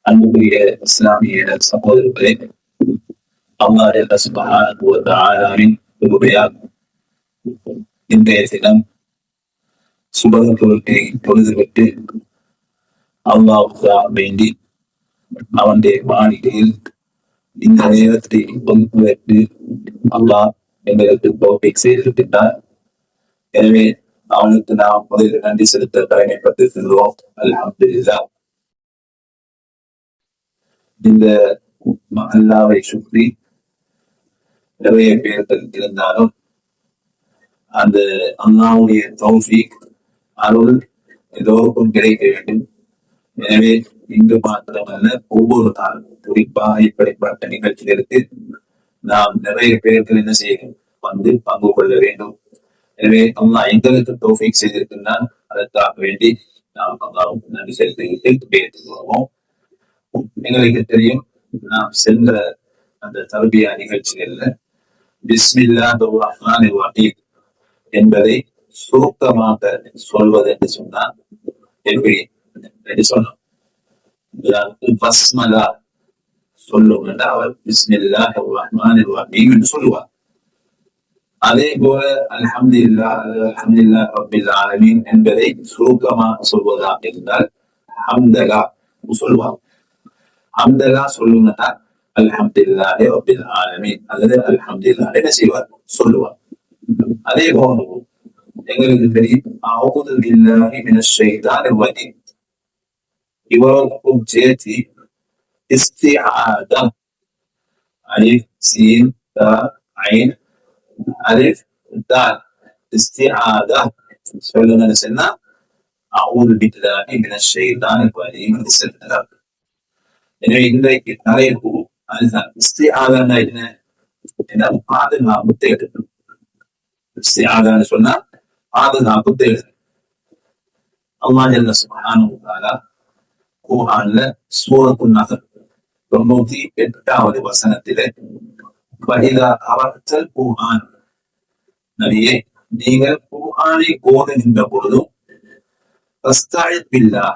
அன்புக்குரிய இஸ்லாமிய சகோதரர்களே, அல்லாஹ் சுப்ஹானஹு வ தஆலாவின் கிருபையால் இன்றைய தினம் சுபஹ் தொழுகை தொழுதுவிட்டு அல்லாஹ்வுக்காக வேண்டி அவனுடைய மாளிகையில் இந்த நேரத்தை பங்குவதற்கு அல்லாஹ் எங்களுக்கு தௌஃபீக் செய்திருக்கின்றார். எனவே அவனுக்கு நாம் முதலில் நன்றி செலுத்த கடமைப்பட்டிருக்கிறோம். அல்ஹம்துலில்லாஹ். இந்த அல்லாஹ்வை சுற்றி நிறைய பேர்கள் இருந்தாலும் அந்த அல்லாஹ்வுடைய தௌஃபீக் அருள் எல்லோருக்கும் கிடைக்க வேண்டும். எனவே இன்று மாத்திரமல்ல, ஒவ்வொரு நாளும் குறிப்பாக இப்படிப்பட்ட நிகழ்ச்சிகளுக்கு நாம் நிறைய பேர்கள் என்ன செய்யணும், வந்து பங்கு கொள்ள வேண்டும். எனவே அல்லாஹ் எங்களுக்கு தௌஃபீக் செய்திருக்கின்றான். அதற்காக வேண்டி நாம் அல்லாஹ்வுக்கு நன்றி செலுத்திவிட்டு பேசுவோம். எங்களுக்கு தெரியும், நாம் சென்ற அந்த தர்பியா நிகழ்ச்சிகள்ல பிஸ்மில்லாஹிர் ரஹ்மானிர் ரஹீம் என்பதை சுருக்கமாக சொல்வது என்று சொன்னால் எப்படி சொன்னோம்? பஸ்மலா சொல்லும் என்று அவர் பிஸ்மில்லாஹிர் ரஹ்மானிர் ரஹீம் என்று சொல்லுவார். அதே போல அல்ஹம்துலில்லாஹ் ரப்பில் ஆலமீன் என்பதை சுருக்கமாக சொல்வதாக இருந்தால் ஹம்தலா சொல்லுவார். ஹம்தலா சொல்லுங்கன்னா அல்ஹம்துலில்லாஹி ரப்பில் ஆலமீன் அல்லது அல்ஹம்துலில்லாஹ் என்ன செய்வார், சொல்லுவார். அதே போல எங்களுக்கு தெரியும், அஊது பில்லாஹி மினஷ் ஷைத்தானிர் ரஜீம் இவருக்கும் சேர்த்து இஸ்திஆதா அலிஃப் சீன் தா ஐன் அலிஃப் தால் இஸ்திஆதா சொல்லணும்னு சொன்னா அஊது பில்லாஹி மினஷ் ஷைத்தானிர் ரஜீம் என்று சொல்றார். எனவே இன்றைக்கு நிறைய அதுதான் இஸ்திஆதான்னா என்ன, பாதுகாப்பு தேடணும். இஸ்திஆதான்னு சொன்னா பாதுகாப்பு தேடணும். அல்லாஹ் ஜல்ல சுப்ஹானஹு வ தஆலா குர்ஆன்ல சூரத்துன் நஹல் 98வது வசனத்திலே ஃபஇதா கரஅத்தல் குர்ஆன், நபியே நீங்கள் குர்ஆனை ஓதுகின்ற பொழுதும் ஃபஸ்தஇத் பில்லாஹ்,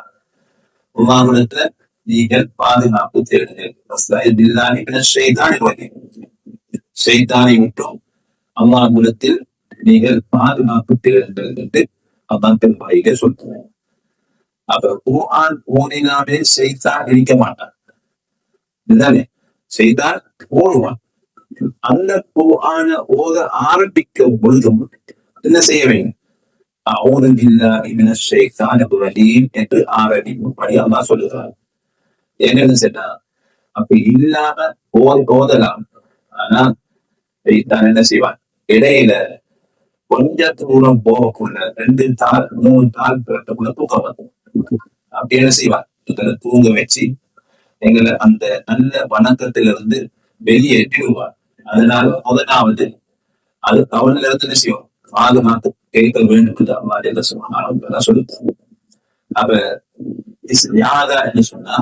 அல்லாஹ்விடத்துல நீங்கள் பாதுகாப்பு தேடுங்கள். ஃபஸ்தஇத் பில்லாஹி மினஷ் ஷைத்தானிர் ரஜீம், ஷைத்தானை விட்டும் அல்லாஹ்விடத்தில் நீங்கள் பாதுகாப்பு தேடுங்கள் என்று அல்லாஹ் திருமறையிலே சொல்றார். அப்ப குர்ஆன் ஓதினாலே ஷைத்தான் இருக்க மாட்டான், இதுதானே? ஷைத்தான் ஓடுவான். அந்த குர்ஆனை ஓத ஆரம்பிக்கும் பொழுதும் என்ன செய்ய வேண்டும்? அஊது பில்லாஹி மினஷ் ஷைத்தானிர் ரஜீம் என்று ஆரம்பிக்கும்படி அல்லாஹ் சொல்லுகிறார். என்னன்னு சொன்னா, அப்படி இல்லாம ஓதலாம். ஆனா ஷைத்தான் என்ன செய்வான், இடையில கொஞ்ச தூரம் போகக்குள்ள 2 தாள் 3 தாள் பிறட்டக்குள்ள தூக்கம் வரும். அப்படி என்ன செய்வான், எங்களை தூங்க வச்சு எங்களை அந்த நல்ல வணக்கத்திலிருந்து வெளியேற்றி விடுவார். அதனால முதலாவது அது அவனில இருந்து என்ன செய்யும், பாதுகாத்து கேட்க வேண்டும் என்று அல்லாஹ் ஜல்ல சுப்ஹானஹு வ தஆலா சொல்லுறார். அப்ப இஸ்திஆதா என்று சொன்னா,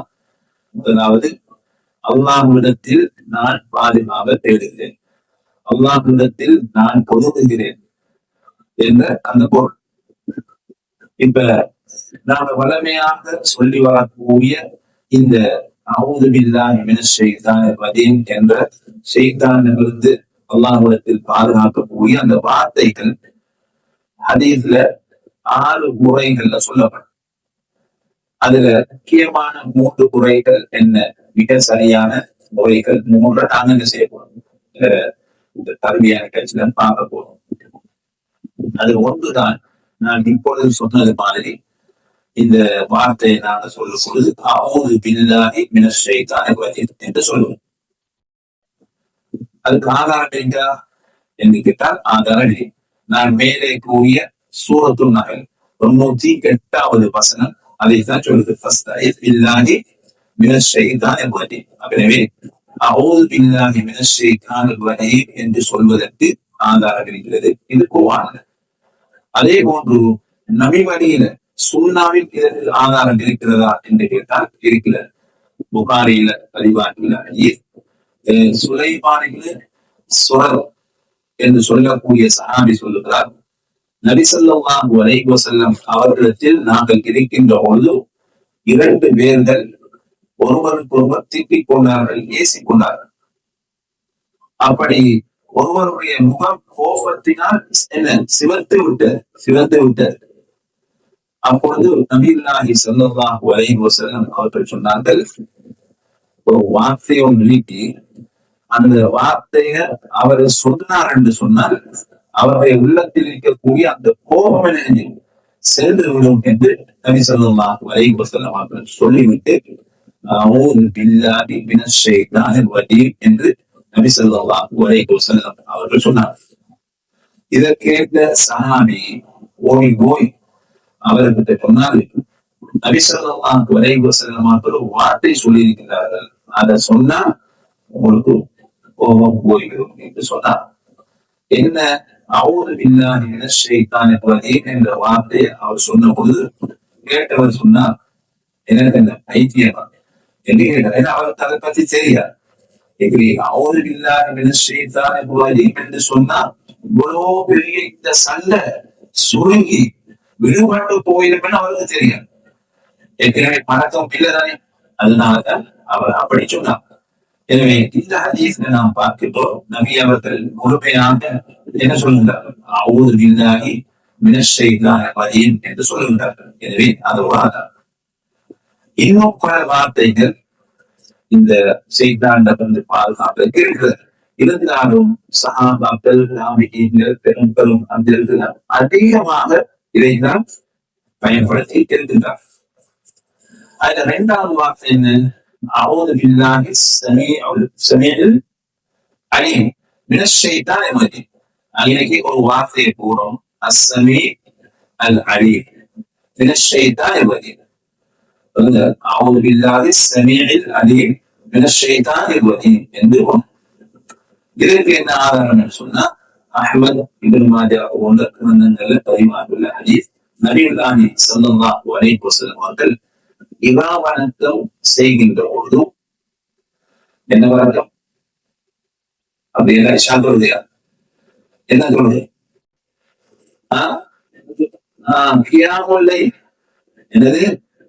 முதலாவது அல்லாஹ்விடத்தில் நான் பாதுகாவல் தேடுகிறேன், அல்லாஹ்விடத்தில் நான் பொருந்துகிறேன் என்ற அந்த பொருள். இப்ப நாம வளமையாக சொல்லி வரக்கூடிய இந்த அஊது பில்லாஹி மினஷ் ஷைத்தானிர் ரஜீம் என்ற ஷைத்தானிலிருந்து அல்லாஹ்விடத்தில் பாதுகாக்கக்கூடிய அந்த வார்த்தைகள் ஹதீஸ்ல 6 முறைகள்ல சொல்லப்படும். அதுல முக்கியமான 3 முறைகள் என்ன, மிக சரியான முறைகள் 3 நாங்க என்ன செய்ய போறோம், இந்த தர்பியா நிகழ்ச்சியில பார்க்க போறோம். அது ஒன்றுதான் நான் இப்பொழுது சொன்னது மாதிரி இந்த வார்த்தையை நாங்க சொல்லும் பொழுது அஊது பில்லாஹி மினஷ் ஷைத்தானிர் ரஜீம் என்று சொல்லுவோம். அதுக்கு ஆதாரம் எங்க என்று கேட்டால் ஆதாரம் இல்லை. நான் மேலே கூறிய சூரத்துன் நஹல் 98வது வசனம் அதைத்தான் சொல்லுது, ஃபஸ்தஇத் பில்லாஹி மினஷ் ஷைத்தானிர் ரஜீம். எனவே அஊது பில்லாஹி மினஷ் ஷைத்தானிர் ரஜீம் என்று சொல்வதற்கு ஆதாரம் இருக்கிறது, இது குர்ஆன்ல. அதே போன்று நபி வழியில சுன்னாவில் இதற்கு ஆதாரம் இருக்கிறதா என்று கேட்டால் இருக்கிறது. புகாரியில பதிவாகியுள்ள ஹதீஸ், சுலைமானில் சுரர் என்று சொல்லக்கூடிய சஹாபி சொல்லுகிறார், நபி ஸல்லல்லாஹு அலைஹி வஸல்லம் அவர்களிடத்தில் நாங்கள் இருக்கின்ற பொழுது 2 பேர்கள் ஒருவருக்கு ஒருவர் திட்டிக் கொண்டார்கள், ஏசிக் கொண்டார்கள். அப்படி ஒருவருடைய முகம் கோபத்தினால் என்ன சிவந்து விட்டது. அப்பொழுது நபியுல்லாஹி ஸல்லல்லாஹு அலைஹி வஸல்லம் அவர்கள் சொன்னார்கள், ஒரு வார்த்தையை நீட்டி அந்த வார்த்தைய அவர் சொன்னார் என்று சொன்னால் அவருடைய உள்ளத்தில் இருக்கக்கூடிய அந்த கோபம் சென்று விடும் என்று நபி ஸல்லல்லாஹு அலைஹி வஸல்லம் அவர்கள் சொல்லிவிட்டு அஊது பில்லாஹி மினஷ் ஷைத்தானிர் ரஜீம் என்று நபி ஸல்லல்லாஹு அலைஹி வஸல்லம் அவர்கள் சொன்னார். இதை கேட்ட சஹாபி ஓடி போய் அவர்கிட்ட சொன்னால், நபி ஸல்லல்லாஹு அலைஹி வஸல்லம் அவர்கள் வார்த்தை சொல்லியிருக்கிறார்கள், அதை சொன்னா உங்களுக்கு கோபம் போய்விடும் என்று சொன்னார். என்ன அஊது பில்லாஹி மினஷ் ஷைத்தானிர் ரஜீம் என்ற வார்த்தையை அவர் சொன்ன பொழுது கேட்டவர் சொன்னார், எனக்கு என்ன பைத்தியமா என்று கேட்டார். ஏன்னா அவருக்கு அதை பத்தி தெரியாது. இப்படி அஊது பில்லாஹி மினஷ் ஷைத்தானிர் ரஜீம் என்று சொன்னா இவ்வளவு பெரிய இந்த சண்டை சுருங்கி விடுபட்டு போயிருப்பேன்னு அவருக்கு தெரியாது. ஏற்கனவே பழக்கம் இல்லதானே, அதனாலதான் அவர் அப்படி சொன்னார். எனவே இந்த ஹதீஸ்ல நாம் பார்க்கிறோம், நபி அவர்கள் முழுமையாக என்ன சொல்லுகிறார்கள், அஊது பில்லாஹி மினஷ் ஷைத்தானிர் ரஜீம் என்று சொல்லுகிறார்கள். எனவே அது ஒரு ஆதாரம். இன்னும் பல வார்த்தைகள் இந்த ஷைத்தானிடமிருந்து பாதுகாப்பு இருக்கிறது. இருந்தாலும் சஹாபாக்கள், தாபிஈன்கள், பெரும்பாலும் அந்த அதிகமாக இதைத்தான் பயன்படுத்தி இருக்கின்றார். அதுல இரண்டாவது வார்த்தை என்ன, அஊது பில்லாஹி ஸமீஉல் அலீம் மினஷ் ஷைத்தானிர் ரஜீம். அன்னைக்கு ஒரு வார்த்தையை கூறும், அஸ்ஸமீ அல் அலீம் மினஷ் ஷைத்தானிர் ரஜீம். அஊது பில்லாஹி ஸமீஉல் அலீம் மினஷ் ஷைத்தானிர் ரஜீம் என்று இதற்கு என்ன ஆதாரம் சொன்னா, அஹ்மத் இப்னு மாஜா போன்ற கிரந்தங்கள்ல பதிவாகியுள்ள ஹதீஸ், நபியுல்லாஹி ஸல்லல்லாஹு அலைஹி வஸல்லம் அவர்கள் இவா வணக்கம் செய்கின்ற பொழுது என்ன வணக்கம் அப்படி என்ன சொல்றதையா என்ன சொல்றது, கியாமுல் லைல். என்னது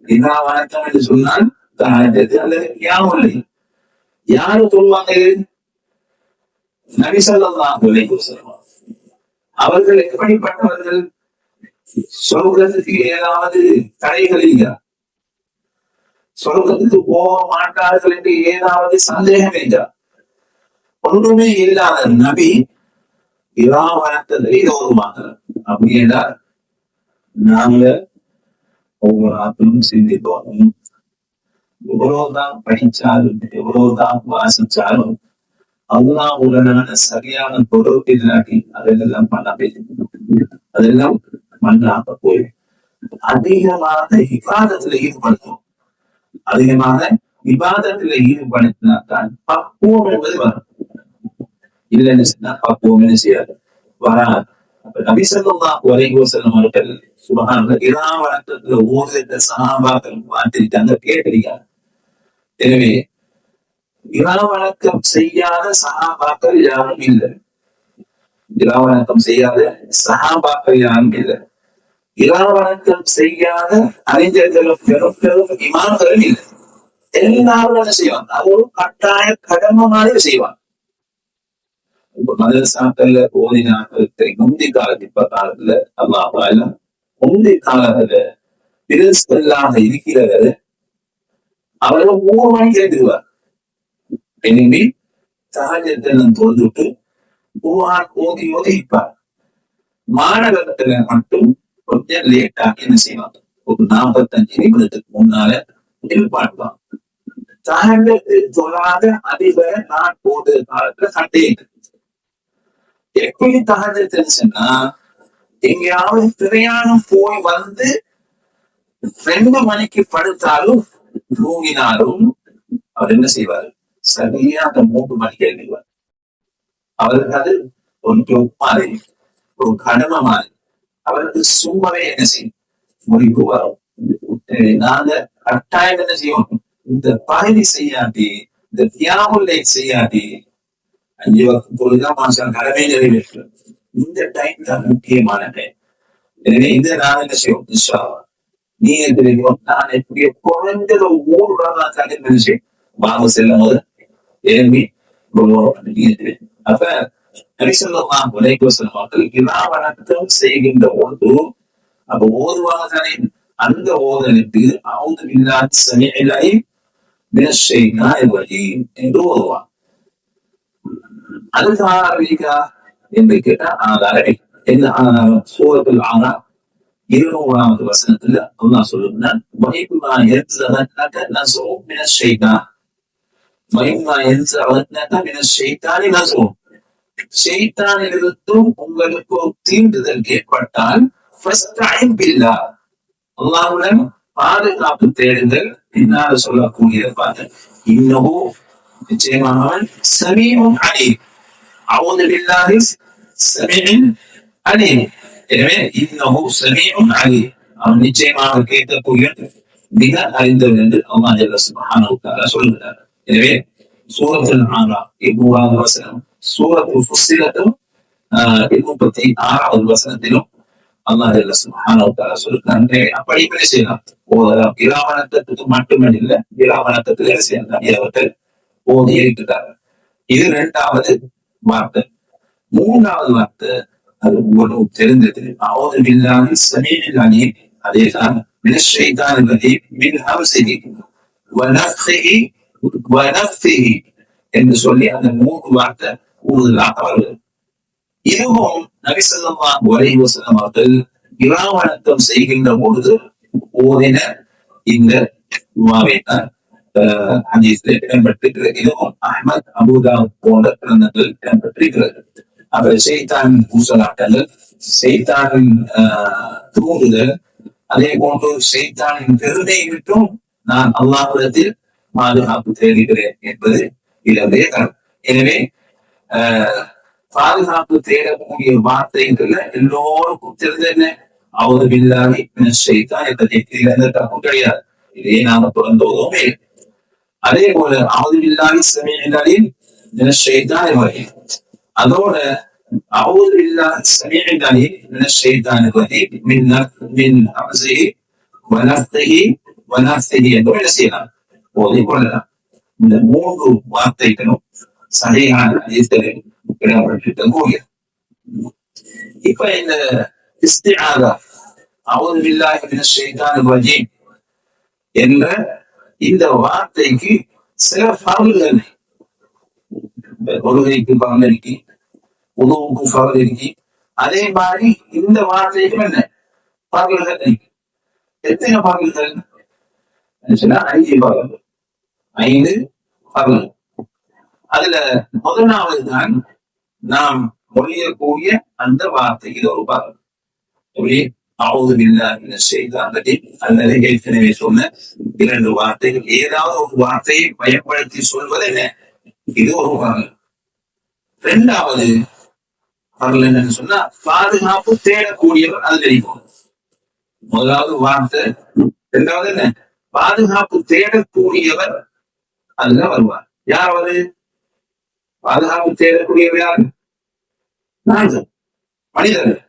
இவா வணக்கம் என்று சொன்னால் தஹஜ்ஜுத் அல்லது கியாமுல் லைல். யாரு சொல்லுவாங்க? நபி ஸல்லல்லாஹு அலைஹி வஸல்லம். அவர்கள் எப்படிப்பட்டவர்கள்? சொர்க்கத்துக்கு ஏதாவது தடைகள் இல்லையா? சொர்க்கத்துக்கு போக மாட்டார்கள் என்று ஏதாவது சந்தேகம் இல்லையா? ஒன்றுமே இல்லாத நபி இராவணத்தை ஓதுவாங்க. அப்படி என்றால் நாங்க ஒவ்வொரு ஆத்திலும் சிந்திப்போம், எவ்வளவுதான் படிச்சாலும் எவ்வளவுதான் வாசிச்சாலும் அல்லாஹ்வுடனான சரியான தொடர்பு இல்லாட்டி அதெல்லாம் அதெல்லாம் மண்ணாக போய் அதிகமாக இபாதத்துல ஈடுபடுத்தும். அதிகமாக விவாதத்துல ஈடுபடுத்தினால்தான் பக்குவம் என்பது வரும். இல்லைன்னு சொன்னா பக்குவம் என்ன செய்யாது, வராது. நபி ஸல்லல்லாஹு அலைஹி வஸல்லம் அவர்கள் சுப்ஹானல்லாஹ் இராவணத்துல ஓதுகிற சஹாபாக்கள் பார்த்திருக்காங்க, கேட்டிருக்காங்க. எனவே இராவணக்கம் செய்யாத சஹாபாக்கள் யாரும் இல்லை. இராவணக்கம் செய்யாத சஹாபாக்கள் யாரும் இல்லை. இராவணக்கம் செய்யாத அறிஞர்களும் பெரும் இமாம்களும் இல்லை. எல்லாரும் என்ன செய்வாங்க, அது ஒரு கட்டாய கடமை மாதிரி செய்வாங்க. மதரசாக்கள்ல ஓதினாக்கள் முந்தி காலத்து இப்ப காலத்துல அல்லாஹ் முந்தி காலத்துல பிரிஸ்கல்லாக இருக்கிறவர் அவர்கள் 3 மணிக்கு எழுதுவார். எனவே சஹஜத்தெல்லாம் தொழுதுட்டு குர்ஆன் ஓதி இருப்பார். மாநகரத்துல மட்டும் கொஞ்சம் லேட்டா என்ன செய்வாங்க, ஒரு 45 நிமிடத்துக்கு முன்னால எழுப்பாடுவாங்க. சஹஜத்து தொழாத அதிபரை நான் போது காலத்துல சண்டே. எப்படி தஹஜ்ஜுத் சொன்னா, எங்கேயாவது பிரயாணம் போய் வந்து 2 மணிக்கு படுத்தாலும் தூங்கினாலும் அவர் என்ன செய்வார், சரியா அந்த 3 மணிக்கு எழுதுவார். அவருக்கு அது ஒரு மாதிரி, ஒரு கடமை மாதிரி. அவருக்கு சும்மாவே என்ன செய்யும், முடிவு வரும். நாங்க கட்டாயம் என்ன செய்யணும், இந்த பகுதி செய்யாட்டி, இந்த தியாகுல் லைல் செய்யாட்டி 5 வக்த் தொழுதான் மாசம் கடமை நிறைவேற்றும். இந்த டைம் தான் முக்கியமான டைம். எனவே இந்த நாள் என்ன செய்யும், இன்ஷா அல்லாஹ் நீயத்திலும் நான் எப்படியோ குறைஞ்சது ஒரு 3 ரகாத்தாக நினைச்சு வாங்க செல்லும் போது எழும்பி நீயத்திலே. அப்ப நபிசல்லாஹு அலைஹி வஸல்லம் மக்கள் இலா வணக்கம் செய்கின்ற பொழுது அப்ப ஓதுவாங்க தானே, அந்த ஓதலுக்கு அவுது பில்லாஹி ஸமீஇல் அலீம் மினஷ் ஷைத்தானிர் ரஜீம் என்று ஓதுவாங்க. அதுக்கு ஆரம்பிக்கா என்று கேட்டா ஆதாரம் என்ன? ஆதாரம் சூரத்துல் அராஃப் 200வது வசனத்துல அல்லாஹ் சொல்லுகிறான், வஇம்மா யன்ஸகன்னக நஸ்உம் மினஷ் ஷைத்தான், வஇம்மா யன்ஸகன்னக மினஷ் ஷைத்தானி நஸ்உம், ஷைத்தானிலிருந்தும் உங்களுக்கு ஒரு தீண்டுதல் ஏற்பட்டால் ஃபஸ்தஈன் பில்லாஹ், அல்லாஹ்வுடன் பாதுகாப்பு தேடுங்கள். பின்னால் சொல்லக்கூடிய பாருங்க, இன்னஹு நிச்சயமாக அவன் ஸமீஉன் அலீம், அஊது பில்லாஹி ஸமீஇன் அலீம். எனவே இன்னஹு ஸமீஉன் அலீம், அவன் நிச்சயமாக கேட்கக்கூடிய மிக அறிந்தவன் என்று அல்லாஹ் ஜல்ல சுப்ஹானஹு வ தஆலா சொல்கிறார். எனவே சூரத்துல் அராஃப் 200வது வசனம், சூரத்துல் ஃபுஸ்ஸிலத் 36வது வசனத்திலும் அல்லாஹ் ஜல்ல சுப்ஹானஹு வ தஆலா சொல்கிறார். அப்படி செய்யலாம், ஓதலாம். இராவணத்துக்கு மட்டுமல்ல, இராவணத்துக்கு செய்யலாம், இவர்கள் ஓதி இருக்கிறார். இது 2வது வார்த்தை. 3வது வார்த்தை அது உங்களுக்கு தெரிந்தது, அஊது பில்லாஹி ஸமீஇல் அலீம், அதேதான் மினஷ் ஷைத்தானிர் ரஜீம் மின் ஹம்ஸிஹி வ நஃப்ஸிஹி வ நஃப்ஸிஹி என்று சொல்லி அந்த 3 வார்த்தை ஊதுலாக வருது. இதுவும் நபி ஸல்லல்லாஹு அலைஹி வஸல்லம் அவர்கள் இராவணக்கம் செய்கின்ற பொழுது ஓதின இந்த துஆவை தான் ஹதீஸில் இடம்பெற்றிருக்கிறது. இதுவும் அஹ்மத், அபூதாவுத் போன்ற கிரந்தங்கள் இடம்பெற்றிருக்கிறது. அவர் ஷைத்தான் ஊசலாட்டங்கள், ஷைத்தானின் தூண்டுதல், அதே போன்று ஷைத்தானின் பெருமை விட்டும் நான் அல்லாஹ்விடத்தில் பாதுகாப்பு தேடுகிறேன் என்பது இதனுடைய கருத்து. எனவே பாதுகாப்பு தேடக்கூடிய வார்த்தைகள்ல எல்லோருக்கும் தெரிஞ்ச என்ன, அஊது பில்லாஹி மினஷ் ஷைத்தானிர் ரஜீம், இதுல எந்த தப்பும் கிடையாது. இதையே நாம தொடர்ந்தோமே. அதே போல அஊது பில்லாஹி ஸமீஇல் அலீம் மினஷ் ஷைத்தானிர் ரஜீம், அதோட அஊது பில்லாஹி ஸமீஇல் அலீம் மினஷ் ஷைத்தானிர் ரஜீம் மின் ஹம்ஸிஹி வ நஃப்ஸிஹி வ நஃப்ஸிஹி என்று என்ன செய்யலாம், ஓதிக் கொள்ளலாம். இந்த 3 வார்த்தைகளும் சரியான ஹதீஸ்களில் இடம்பெற்றிருக்கக்கூடிய. இப்ப இந்த இஸ்திஆதா, அஊது பில்லாஹி மினஷ் ஷைத்தானிர் ரஜீம் என்ற இந்த வார்த்தைக்கு சில ஃபர்லுகள், தொழுகைக்கு ஃபர்ல் இருக்கு, உதுவுக்கு ஃபர்ல் இருக்கு. அதே மாதிரி இந்த வார்த்தைக்கும் என்ன ஃபர்லுகள் இருக்கு. எத்தனை ஃபர்லுகள்? 5 ஃபர்லுகள், 5 ஃபர்லுகள். அதுல முதலாவது தான் நாம் மொழியக்கூடிய அந்த வார்த்தை. இது ஒரு ஃபர்ல். அஊது பில்லாஹி மினஷ் ஷைத்தானிர் ரஜீம் அல்லது ஏற்கனவே சொன்ன 2 வார்த்தைகள், ஏதாவது ஒரு வார்த்தையை பயன்படுத்தி சொல்வது என்ன, இது ஒரு ஃபர்ல். 2வது ஃபர்ல் என்னன்னு சொன்னா பாதுகாப்பு தேடக்கூடியவர், அது தெரியும். முதலாவது வார்த்தை, 2வது என்ன, பாதுகாப்பு தேடக்கூடியவர் அதுதான் வருவார். யார் அவரு? பாதுகாப்பு தேடக்கூடியவர் யாரு? நாங்கள் மனிதர்கள்,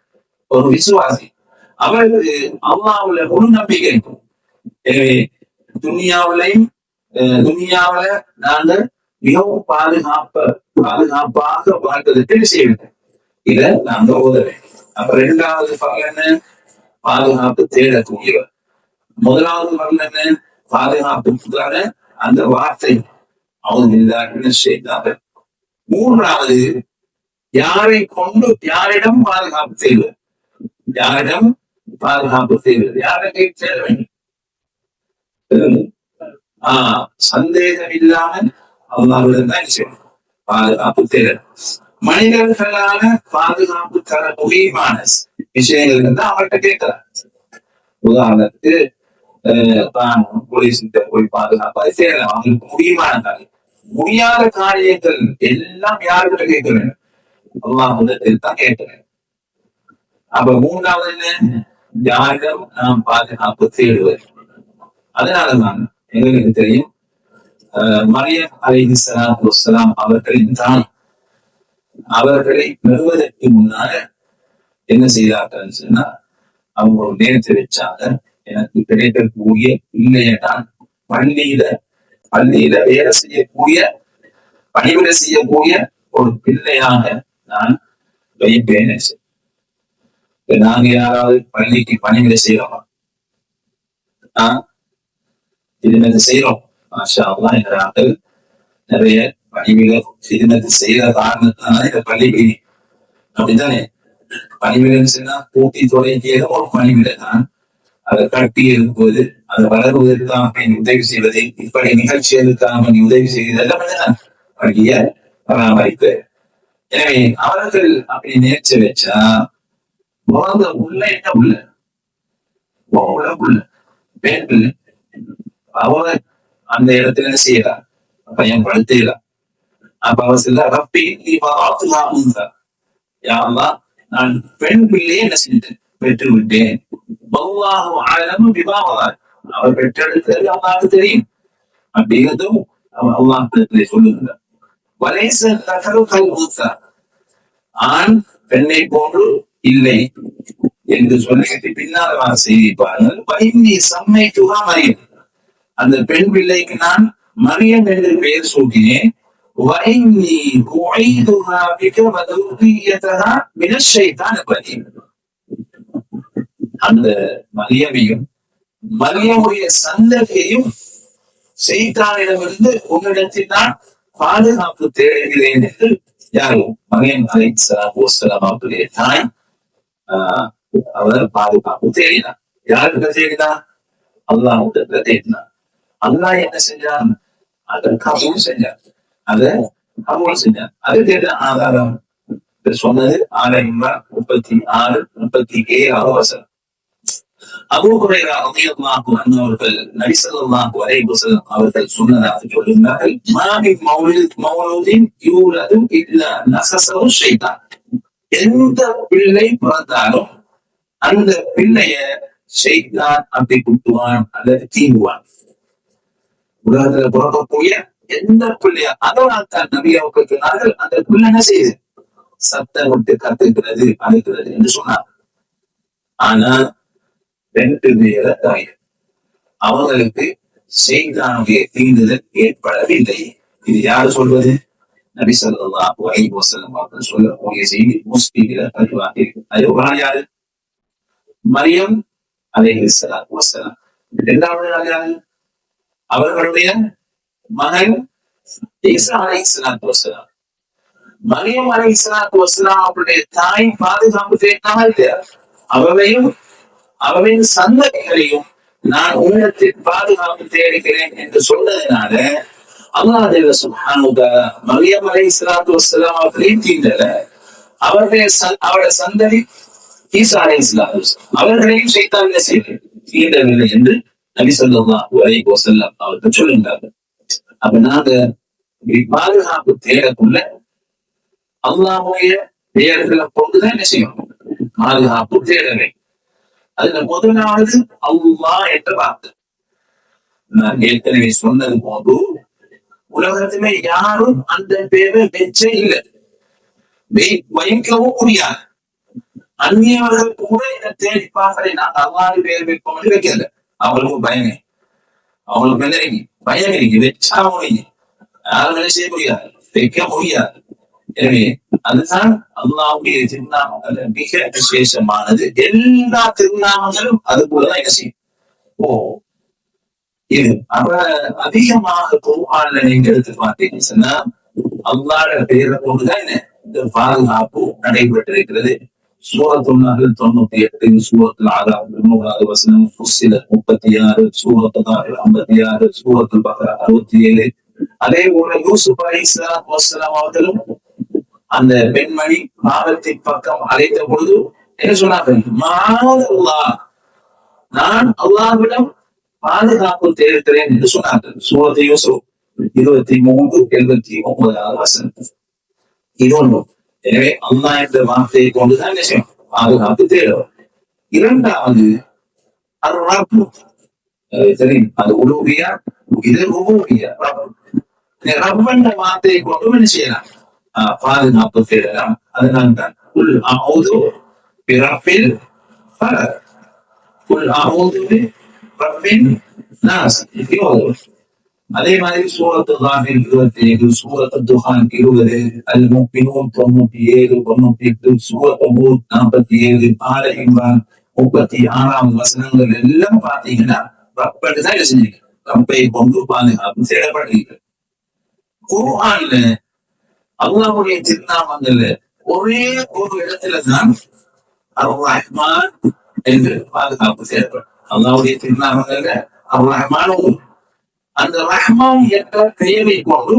ஒரு விசுவாசி. அவருக்கு அல்லாஹ்வுல முழு நம்பிக்கை இருக்கும். எனவே துனியாவிலையும் துனியாவில நாங்கள் மிகவும் பாதுகாப்பாக வாழ்வதற்கு செய்ய வேண்டும். இத நாங்க ஓத வேண்டும். அப்ப 2வது ஃபர்ல் என்ன, பாதுகாப்பு தேடக்கூடியவர். முதலாவது ஃபர்ல் என்ன, பாதுகாப்புக்கான அந்த வார்த்தை அஊது பில்லாஹி மினஷ் ஷைத்தானிர் ரஜீம். 3வது யாரை கொண்டு, யாரிடம் பாதுகாப்பு செய்வது, யாரிடம் பாதுகாப்பு செய்வது, யாரை சேர வேண்டும். சந்தேகம் இல்லாமல் அல்லாஹ்விடம் தான் செய்யணும் பாதுகாப்பு தேடல். மனிதர்களான பாதுகாப்பு தர முடியுமான விஷயங்கள் இருந்தால் அவர்கிட்ட கேட்கலாம். உதாரணத்துக்கு தான் போலீஸ்கிட்ட போய் பாதுகாப்பா செய்யலாம், அவங்களுக்கு முடியுமான காரியம். முடியாத காரியங்கள் எல்லாம் யாருக்கிட்ட கேட்க வேண்டும், அல்லாஹ்விடத்தில் தான் கேட்க வேண்டும். அப்ப 3வது என்ன, யாரிடம் நாம் பாதுகாப்பு தேடுவது. அதனாலதான் எங்களுக்கு தெரியும், மரியம் அலைஹிஸ்ஸலாத்து வஸ்ஸலாம் அவர்களின் தான் அவர்களை பெறுவதற்கு முன்னால என்ன செய்தார்கள் சொன்னா, அவங்க ஒரு நேரத்தை வச்சாங்க. எனக்கு கிடைக்கக்கூடிய பிள்ளைய நான் பள்ளியில பள்ளியில வேலை செய்யக்கூடிய பணிவிட செய்யக்கூடிய ஒரு பிள்ளையாக நான் வைப்பேன். நாங்க யாராவது பள்ளிக்கு பணிவிட செய்யறோமா? இது செய்யறோம். மாஷா அல்லாஹ் என்கிறார்கள். நிறைய பணிவிட இது செய்யற காரணத்தினால இந்த பள்ளி அப்படித்தானே. பணிவிடம் சொன்னா கூட்டி தொலைக்கிய ஒரு பணிவிட தான். அதை கட்டி இருக்கும்போது அதை வளர்வதற்காக உதவி செய்வது, இப்படி நிகழ்ச்சிகளுக்காக உதவி செய்வது எல்லாம் பள்ளிய பராமரிப்பு. எனவே அவர்கள் அப்படி நேர்ச்சி வச்சா உள்ள என்ன உள்ள உள்ள பெண் பிள்ளை அவ அந்த இடத்துல என்ன செய்யலாம், பயன்படுத்தலாம். அப்ப அவ சொல்ல ரப்பி நீ பார்த்துலாம், யாரெல்லாம் நான் பெண் பிள்ளையை என்ன செஞ்சேன், பெற்று விட்டேன். அவர் பெற்றெடுத்தது அல்லாஹ்வுக்கு தெரியும் அப்படிங்கிறதும் அல்லாஹ்விடத்திலே சொல்லுங்க. வலைச தகருகள் ஊத்தா, ஆண் பெண்ணை போன்று இல்லை என்று சொல்லிட்டு பின்னால் செய்திப்பார்கள். பயனி சம்மை துகா மரியம், அந்த பெண் பிள்ளைக்கு நான் மரியம் என்று பெயர் சூட்டினேன். அந்த மரியமையும் மரியமுடைய சந்ததியையும் செய்தானிடமிருந்து உன்னிடத்தில் நான் பாதுகாப்பு தேடுகிறேன் என்று யாரும் மரியம் அலைஹிஸ்ஸலாம் அவர்களுடைய தாய் அவர் பாதுகாப்பு தேடினார். யாருக்கு தேடினார்? அல்லாஹ்விடத்துல தேடினார். அல்லாஹ் என்ன செஞ்சான்? அதை கபூல் செஞ்சார். அதை கபூல் செஞ்சார். அது தேட ஆதாரம் சொன்னது 36-37 வசனம். அபூ ஹுரைரா ரலியல்லாஹு அன்ஹு அவர்கள் நபி ஸல்லல்லாஹு அலைஹி வஸல்லம் அவர்கள் சொன்னதாக சொல்கிறார்கள், மா மின் மௌலூதின் யூலது இல்லா நஸஸஹு ஷைத்தான், எந்த பிள்ளை பிறந்தாலும் அந்த பிள்ளைய ஷைத்தான் அப்படி குட்டுவான் அல்லது தீங்குவான். உலகத்துல பிறக்கக்கூடிய எந்த பிள்ளையா, அதனால் தான் நபி அவர்கள் சொன்னார்கள், அந்த பிள்ளை என்ன செய்யுது, சத்தம் விட்டு கத்துக்கிறது அழைக்கிறது என்று சொன்னார். ஆனா 2 பேர தாய் அவர்களுக்கு ஷைத்தானுடைய தீண்டுதல் ஏற்படவில்லை. இது யாரு சொல்வது? நபி ஸல்லல்லாஹு அலைஹி வஸல்லம் அவர்கள் சொல்லக்கூடிய செய்தி முஸ்லிமில பதிவாக இருக்கு. அது யாரு? மரியம் அலைஹிஸ்ஸலாத்து வஸ்ஸலாம். 2வது யாரு? அவர்களுடைய மகன் ஈசா அலைஹிஸ்ஸலாத்து வஸ்ஸலாம். மரியம் அலைஹிஸ்ஸலாத்து வஸ்ஸலாம் அவருடைய தாய் பாதுகாப்பு தேடினாங்க இல்லையா? அவரின் சந்ததிகளையும் நான் உள்ளத்தில் பாதுகாப்பு தேடுகிறேன் என்று சொன்னதுனால அல்லாஹ் சுப்ஹானஹு வ தஆலா மரியம் அலைஹிஸ்ஸலாத்து வஸ்ஸலாம் அவர்களையும் தீண்டல, அவருடைய சந்ததி ஈசா அலைஹிஸ்ஸலாத்து வஸ்ஸலாம் அவர்களையும் ஷைத்தான் என்ன செய்யல, தீண்டவில்லை என்று நபி ஸல்லல்லாஹு அலைஹி வஸல்லம் அவர்கள் சொல்லுகிறார்கள். அப்ப நாங்க பாதுகாப்பு தேடக்குள்ள அல்லாஹ்வுடைய பெயர்களை கொண்டுதான் என்ன செய்யணும், பாதுகாப்பு தேடவே. அதுல முதலாவது அல்லாஹ் என்ற வார்த்தை. நான் ஏற்கனவே சொன்னது போது உலகத்திலே யாரும் அந்த பேரை வெச்சே இல்லை, வைக்கவும் முடியாது. அந்நியவர்கள் கூட இதை தேடி பார்க்கலை, நாங்கள் அல்லாஹ் பேர் வைப்போம் வைக்கல. அவங்களுக்கு பயமே, அவங்களுக்கு பயம் இருக்கு, வெச்சா முடியும், யாரும் என்ன செய்ய முடியாது, வைக்க முடியாது. எனவே அதுதான் அல்லாஹ்வுடைய திருநாமங்கள் மிக விசேஷமானது. எல்லா திருநாமங்களும் அது போலதான் என்ன செய்யும். இது அப்ப அதிகமாக குர்ஆன்ல நீங்க எடுத்து பார்த்தீங்கன்னு சொன்னா அல்லாஹ்வுடைய பெயரை கொண்டுதான் இந்த பாதுகாப்பு நடைபெற்றிருக்கிறது. சூரத்துல் நஹ்ல் 98, சூரத்துல் அராஃப் 90வது வசனம், ஃபுஸ்ஸிலத் 36, சூரத்துல் தாரிக் 56, சூரத்துல் பக்ரா 67. அதே போல யூசுப் அலைஹிஸ்ஸலாத்து வஸ்ஸலாம் அவர்களும் அந்த பெண்மணி பாவத்தின் பக்கம் அழைத்த பொழுது என்ன சொன்னார்கள், மாஅல்லாஹ், நான் அல்லாஹ்விடம் பாதுகாப்பு தேடுகிறேன் என்று சொன்னார்கள். சூரத் யூசுப் 23-79 வசனம். இது ஒன்று. எனவே அல்லாஹ் என்ற வார்த்தையை கொண்டுதான் விஷயம் பாதுகாப்பு தேடும். இரண்டாவது அர்-ரப், தெரியும், அது உலூஹியா, இது ருபூபியா. ரப் என்ற வார்த்தையை கொண்டு என்ன செய்யலாம், பாதுகாப்பு தேடலாம். அதனால தான் குல் அஊது பிரப்பில் ஃபலக், குல் அஊது ரப்பின் நாஸ். அதே மாதிரி சூரத்து தாஹிர் 27, சூரத்து துஹான் 20, அல் முஃமினூன் 97, 98, சூரத்து ஹூத் 47, ஆல இம்ரான் 36 வசனங்கள் எல்லாம் பாத்தீங்கன்னா ரப்பன்னு தான் செஞ்சிருக்கு. ரப்பை கொண்டு பாதுகாப்பு தேடப்படுறீங்க. குர்ஆன்ல அல்லாஹ்வுடைய திருநாமங்கள்ல ஒரே ஒரு இடத்துல தான் அர் ரஹ்மான் என்று பாதுகாப்பு தேடப்படும். அல்லாஹ்வுடைய திருநாமங்கள்ல அர் ரஹ்மான், அந்த ரஹ்மான் என்ற பெயரை கொண்டு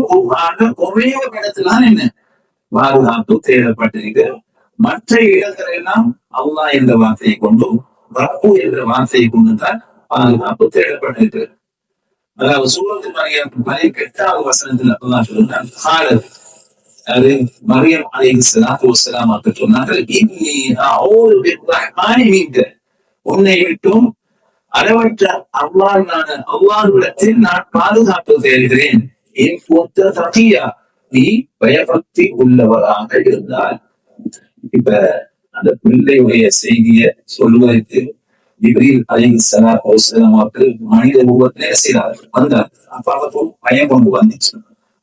ஒரே ஒரு இடத்துல என்ன பாதுகாப்பு தேடப்பட்டிருக்கு. மற்ற இடங்கள் எல்லாம் அல்லாஹ் என்ற வார்த்தையை கொண்டும் ரப்பு என்ற வார்த்தையை கொண்டு தான் பாதுகாப்பு தேடப்பட்டிருக்கு. அதாவது சூரத்து மரியம் 18வது வசனத்துல அல்லாஹ் சொல்றான், அது மரியம் அலைஹிஸ்ஸலாத்து வஸ்ஸலாம் அவர்கள் சொன்னார்கள், இன்னி அஊது பிர்ரஹ்மானி மின்க, உன்னை விட்டும் அளவற்ற அல்லாஹ்விடத்தில் நான் பாதுகாப்பு தேடுகிறேன். இன் குன்த தகியா, நீ பயபக்தி உள்ளவராக இருந்தால். இப்ப அந்த பிள்ளையுடைய செய்தியை சொல்வதற்கு ஜிப்ரீல் அலைஹிஸ்ஸலாத்து வஸ்ஸலாம் அவர்கள் மனித ரூபத்திலே செய்தார்கள், வந்தார். அப்ப அவருக்கும் பயம் கொண்டு வந்துச்சு.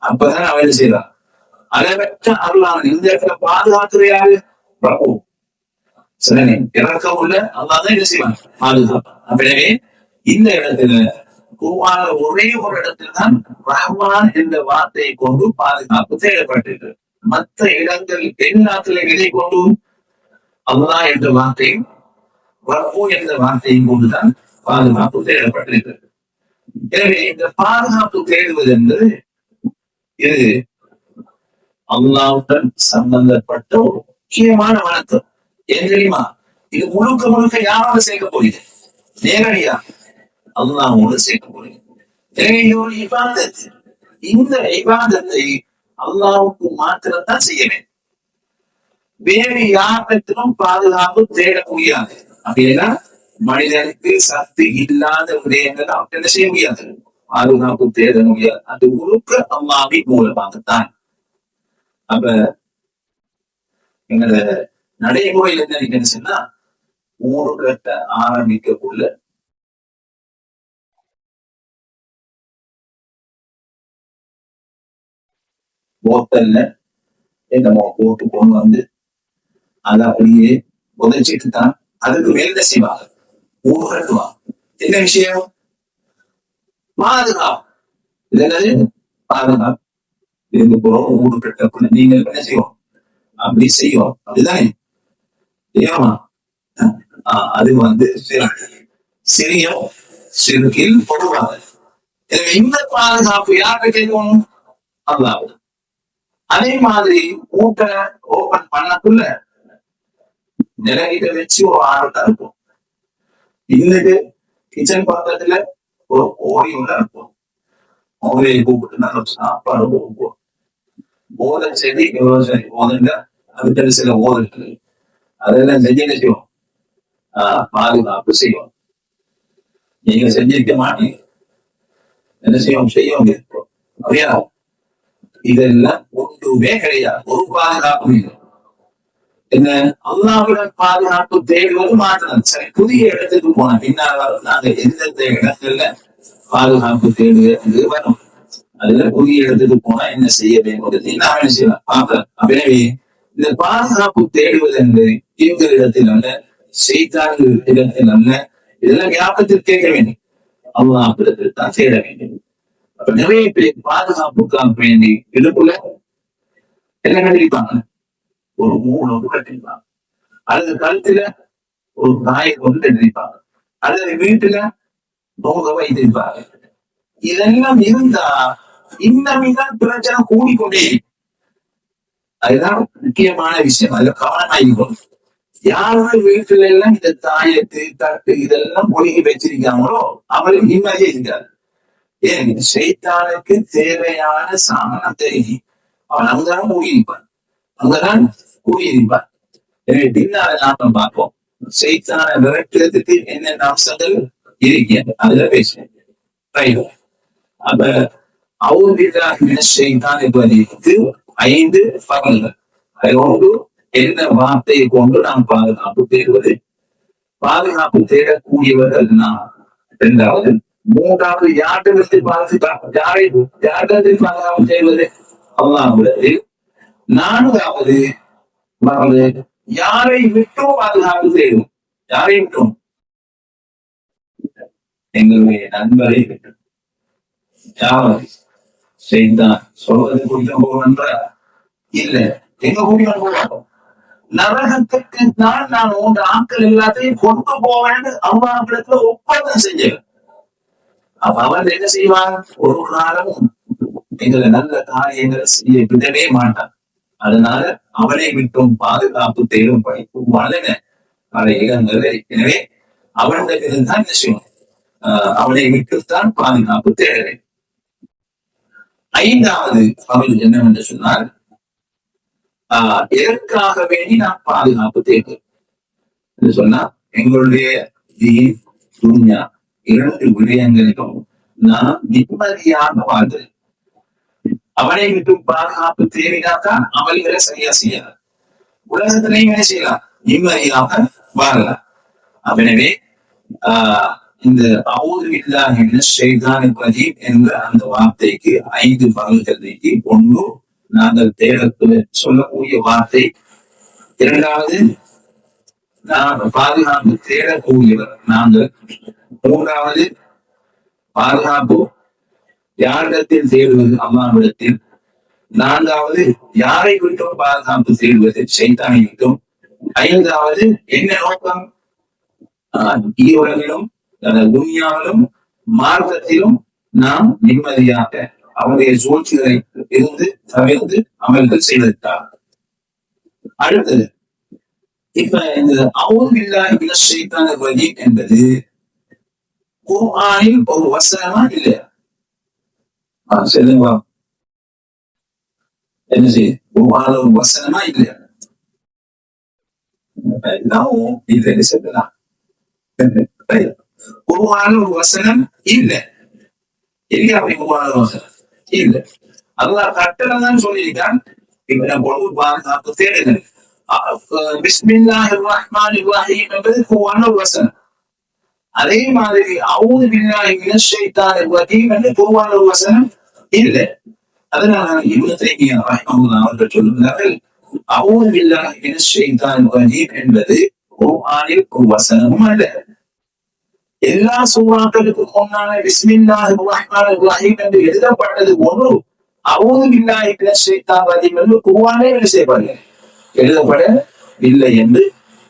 அப்பதான் அவன் செய்தார், அளவற்ற அருளான இந்த இடத்துல பாதுகாக்கிறையாரு பிரபு சரி, இறக்கம் உள்ள அல்லாஹ் தான் என்ன செய்வாங்க, பாதுகாப்பு. எனவே இந்த இடத்துல குர்ஆன்ல ஒரே ஒரு இடத்துல தான் ரஹ்மான் என்ற வார்த்தையை கொண்டு பாதுகாப்பு தேடப்பட்டிருக்கு. மற்ற இடங்கள் எல்லாத்துல இதை கொண்டு அல்லாஹ் என்ற வார்த்தையும் ரப்பு என்ற வார்த்தையும் கொண்டுதான் பாதுகாப்பு தேடப்பட்டிருக்கு. எனவே இந்த பாதுகாப்பு தேடுவது என்பது இது அல்லாஹ்வுடன் சம்பந்தப்பட்ட ஒரு முக்கியமான வணக்கம். ஏன் தெரியுமா? இது முழுக்க முழுக்க யாரோட சேர்க்க போறீங்க? நேரடியா அல்லாஹ்வோடு சேர்க்க போறீங்க. எனவே ஒரு இபாதத், இந்த இபாதத்தை அல்லாஹ்வுக்கு மாத்திரம்தான் செய்ய வேண்டும். வேறு யாரிடத்திலும் பாதுகாப்பு தேட முடியாது. அப்படின்னா மனிதனுக்கு சக்தி இல்லாத விடயங்கள் அவன் என்ன செய்ய முடியாது, பாதுகாப்பு தேட முடியாது. அது முழுக்க அல்லாஹ்வின் மூலமாகத்தான். அப்ப எங்களோட நடைமுறையில் என்ன இருக்குன்னு ஊரு கட்ட ஆரம்பிக்கக்குள்ள போத்தல்ல என்னமோ போட்டு கொண்டு வந்து அதை அப்படியே உதச்சிட்டு தான் அதுக்கு வேலை செய்வாங்க, ஊரு கட்டுவாங்க. என்ன விஷயம்? பாதுகாப்பு. இது பாதுகாப்பு. இதுக்கு போறோம் ஊரு கட்டக்குள்ள நீங்கள் என்ன செய்வோம், அப்படி செய்வோம். அப்படிதானே? ஏமா அது சிறிய சிறுகில் போடுவாங்க. இந்த பாதுகாப்பு யாருக்கு கேட்கணும்? அல்லாஹ். அதே மாதிரி மூட்டை ஓபன் பண்ணக்குள்ள நிலகிட்ட வச்சு ஒரு ஆறுதா இருக்கும். இன்னைக்கு கிச்சன் பக்கத்துல ஒரு ஓடி உள்ள இருக்கும். அவங்களையும் கூப்பிட்டு நல்ல சாப்பாடு போகும். ஓத செடி எவ்வளவு சரி ஓதுங்க, அதுக்கு சில ஓதல் அதெல்லாம் செஞ்சு செய்வோம், பாதுகாப்பு செய்வோம். நீங்க செஞ்சிருக்க மாட்டீங்க, என்ன செய்வோம் இருக்கும். அப்படியா? இதெல்லாம் ஒன்றுமே கிடையாது, ஒரு பாதுகாப்பு இல்லை. என்ன அல்லாஹ்வுடன் பாதுகாப்பு தேடுவது மாத்திரம். சரி, புதிய இடத்துக்கு போன பின்னால் நாங்க எந்தெந்த இடத்துல பாதுகாப்பு தேடுவது வரும், அதுல புதிய இடத்துக்கு போனா என்ன செய்ய வேண்டும் நாம என்ன செய்யலாம் பார்க்கலாம். எனவே இந்த பாதுகாப்பு தேடுவது என்பது எங்கள் இடத்தில் அல்ல, செய்தார்கள் இடத்தில் அல்ல. இதெல்லாம் ஞாபகத்தில் கேட்க வேண்டும், அல்லாஹ் இடத்தில் தான் தேட வேண்டும். அப்ப நிறைய பேர் பாதுகாப்புக்காக வேண்டி இடுப்புல என்ன கட்டிருப்பாங்க, ஒரு மூணு கட்டிருப்பாங்க, அல்லது கழுத்துல ஒரு நாயை கொண்டு கட்டிருப்பாங்க, அல்லது வீட்டுல நோக வைத்திருப்பாங்க. இதெல்லாம் இருந்தா இன்னும் பிரச்சனை கூடிக்கொண்டே. அதுதான் முக்கியமான விஷயம், அதுல கவனமாயிருக்கும். யாரும் வீட்டுல எல்லாம் இந்த தாயத்து தட்டு இதெல்லாம் மொழிகி வச்சிருக்காங்களோ அவளுக்கு நிம்மதியே இருக்காது. ஏன்? சைத்தானுக்கு தேவையான சாமனத்தை அவன் அங்கதான் கூடியிருப்பான், அங்கதான் கூடியிருப்பான். எனவே பின்னால நாம பார்ப்போம் சைத்தான விரட்டுறதுக்கு என்னென்ன அம்சங்கள் இருக்கிறது, அதுல பேசுவோம். அப்ப அவர்களுக்கு 5 பகல்கள். அதோடு என்ன வார்த்தையை கொண்டு நாம் பாதுகாப்பு தேடுவது? பாதுகாப்பு தேடக்கூடியவர்கள் நாம் இரண்டாவது. மூன்றாவது, யாரிடத்தில் பாதுகாப்பு, யாரிடத்தில் பாதுகாப்பு செய்வது? அல்லாஹ்விடத்தில். நான்காவது, யாரை விட்டும் பாதுகாப்பு செய்யும்? யாரை விட்டும்? எங்களுடைய நண்பரை விட்டு. யார் செய்தான் சொல்வது குற்றம் போவென்ற இல்ல, எங்க கூடிய போவோம் நரகத்துக்கு தான் நான் உங்க ஆட்கள் எல்லாத்தையும் கொண்டு போவேன்னு அம்மாவிடத்துல ஒப்பந்தம் செஞ்சேன். அப்ப அவன் என்ன செய்வான்? ஒரு காலமும் எங்களை நல்ல காரியங்களை செய்ய விடவே மாட்டான். அதனால அவனை விட்டும் பாதுகாப்பு தேடும் படிப்பு வளர பல இடங்களை. எனவே அவனிடத்தில் தான் விஷயம், அவனை விட்டுத்தான் பாதுகாப்பு தேவை. ஐந்தாவது பகுதி என்னவென்று சொன்னால், எதற்காக வேண்டி நான் பாதுகாப்பு தேவை என்று சொன்னா, எங்களுடைய துன்யா இரண்டு விடயங்களிலும் நான் நிம்மதியாக வாழ்ந்தேன். அவனை விட்டு பாதுகாப்பு தேவைதான் அமல்களை சரியா செய்யலாம், உலகத்திலையும் என்ன செய்யலாம், நிம்மதியாக வாழலாம். எனவே இந்த அவுது பில்லாஹி மினஷ் ஷைத்தானிர் ரஜீம் என்ற அந்த வார்த்தைக்கு 5 பகுதிகளுக்கு ஒன்று நாங்கள் தேடத்தில் சொல்லக்கூடிய வார்த்தை. இரண்டாவது, நான் பாதுகாப்பு தேடக்கூடியவர் நாங்கள். மூன்றாவது, பாதுகாப்பு யாரிடத்தில் தேடுவது? அல்லாஹ்விடத்தில். நான்காவது, யாரை விட்டும் பாதுகாப்பு தேடுவது? ஷைத்தானை விட்டும். ஐந்தாவது, என்ன நோக்கம்? ஈரோடங்களும் துனியாவிலும் மார்க்கத்திலும் நாம் நிம்மதியாக அவருடைய சூழ்ச்சிகளை இருந்து தவிர்த்து அமல்கள் செய்திருக்கிறார். அடுத்தது, இப்ப இந்த அவுது பில்லாஹி மினஷ் ஷைத்தானிர் ரஜீம் என்பது குர்ஆனில் ஒரு வசனமா இல்லையா? சொல்லுங்க, என்ன செய்ய? குர்ஆனில் ஒரு வசனமா இல்லையா? இல்லை சொல்லலாம். குர்ஆனில் ஒரு வசனம் இல்லை. இல்ல, அல்லாஹ் கட்டளை தான் சொல்லியிருக்கான். பாதுகாப்பு தேடுங்கள். பிஸ்மில்லாஹிர் ரஹ்மானிர் ரஹீம் என்பது குர்ஆனில் ஒரு வசனம். அதே மாதிரி அவுது பில்லாஹி மினஷ் ஷைத்தானிர் ரஜீம் என்று குர்ஆனில் ஒரு வசனம் இல்லை. அதனால இப்னு தைமிய்யா ரஹ்மத்துல்லாஹி அவர்கள் சொல்லுகிறார்கள், அவுது பில்லாஹி மினஷ் ஷைத்தானிர் ரஜீம் என்பது குர்ஆனில் ஒரு வசனமும் அல்ல. எல்லா சூறாக்களுக்கும் முன்னால பிஸ்மில்லாஹிர் ரஹ்மானிர் ரஹீம் என்று எழுதப்பட்டது ஒன்று அவுது பில்லாஹி மினஷ் ஷைத்தானிர் ரஜீம் என்று குர்ஆனிலே எழுதப்படவில்லை என்று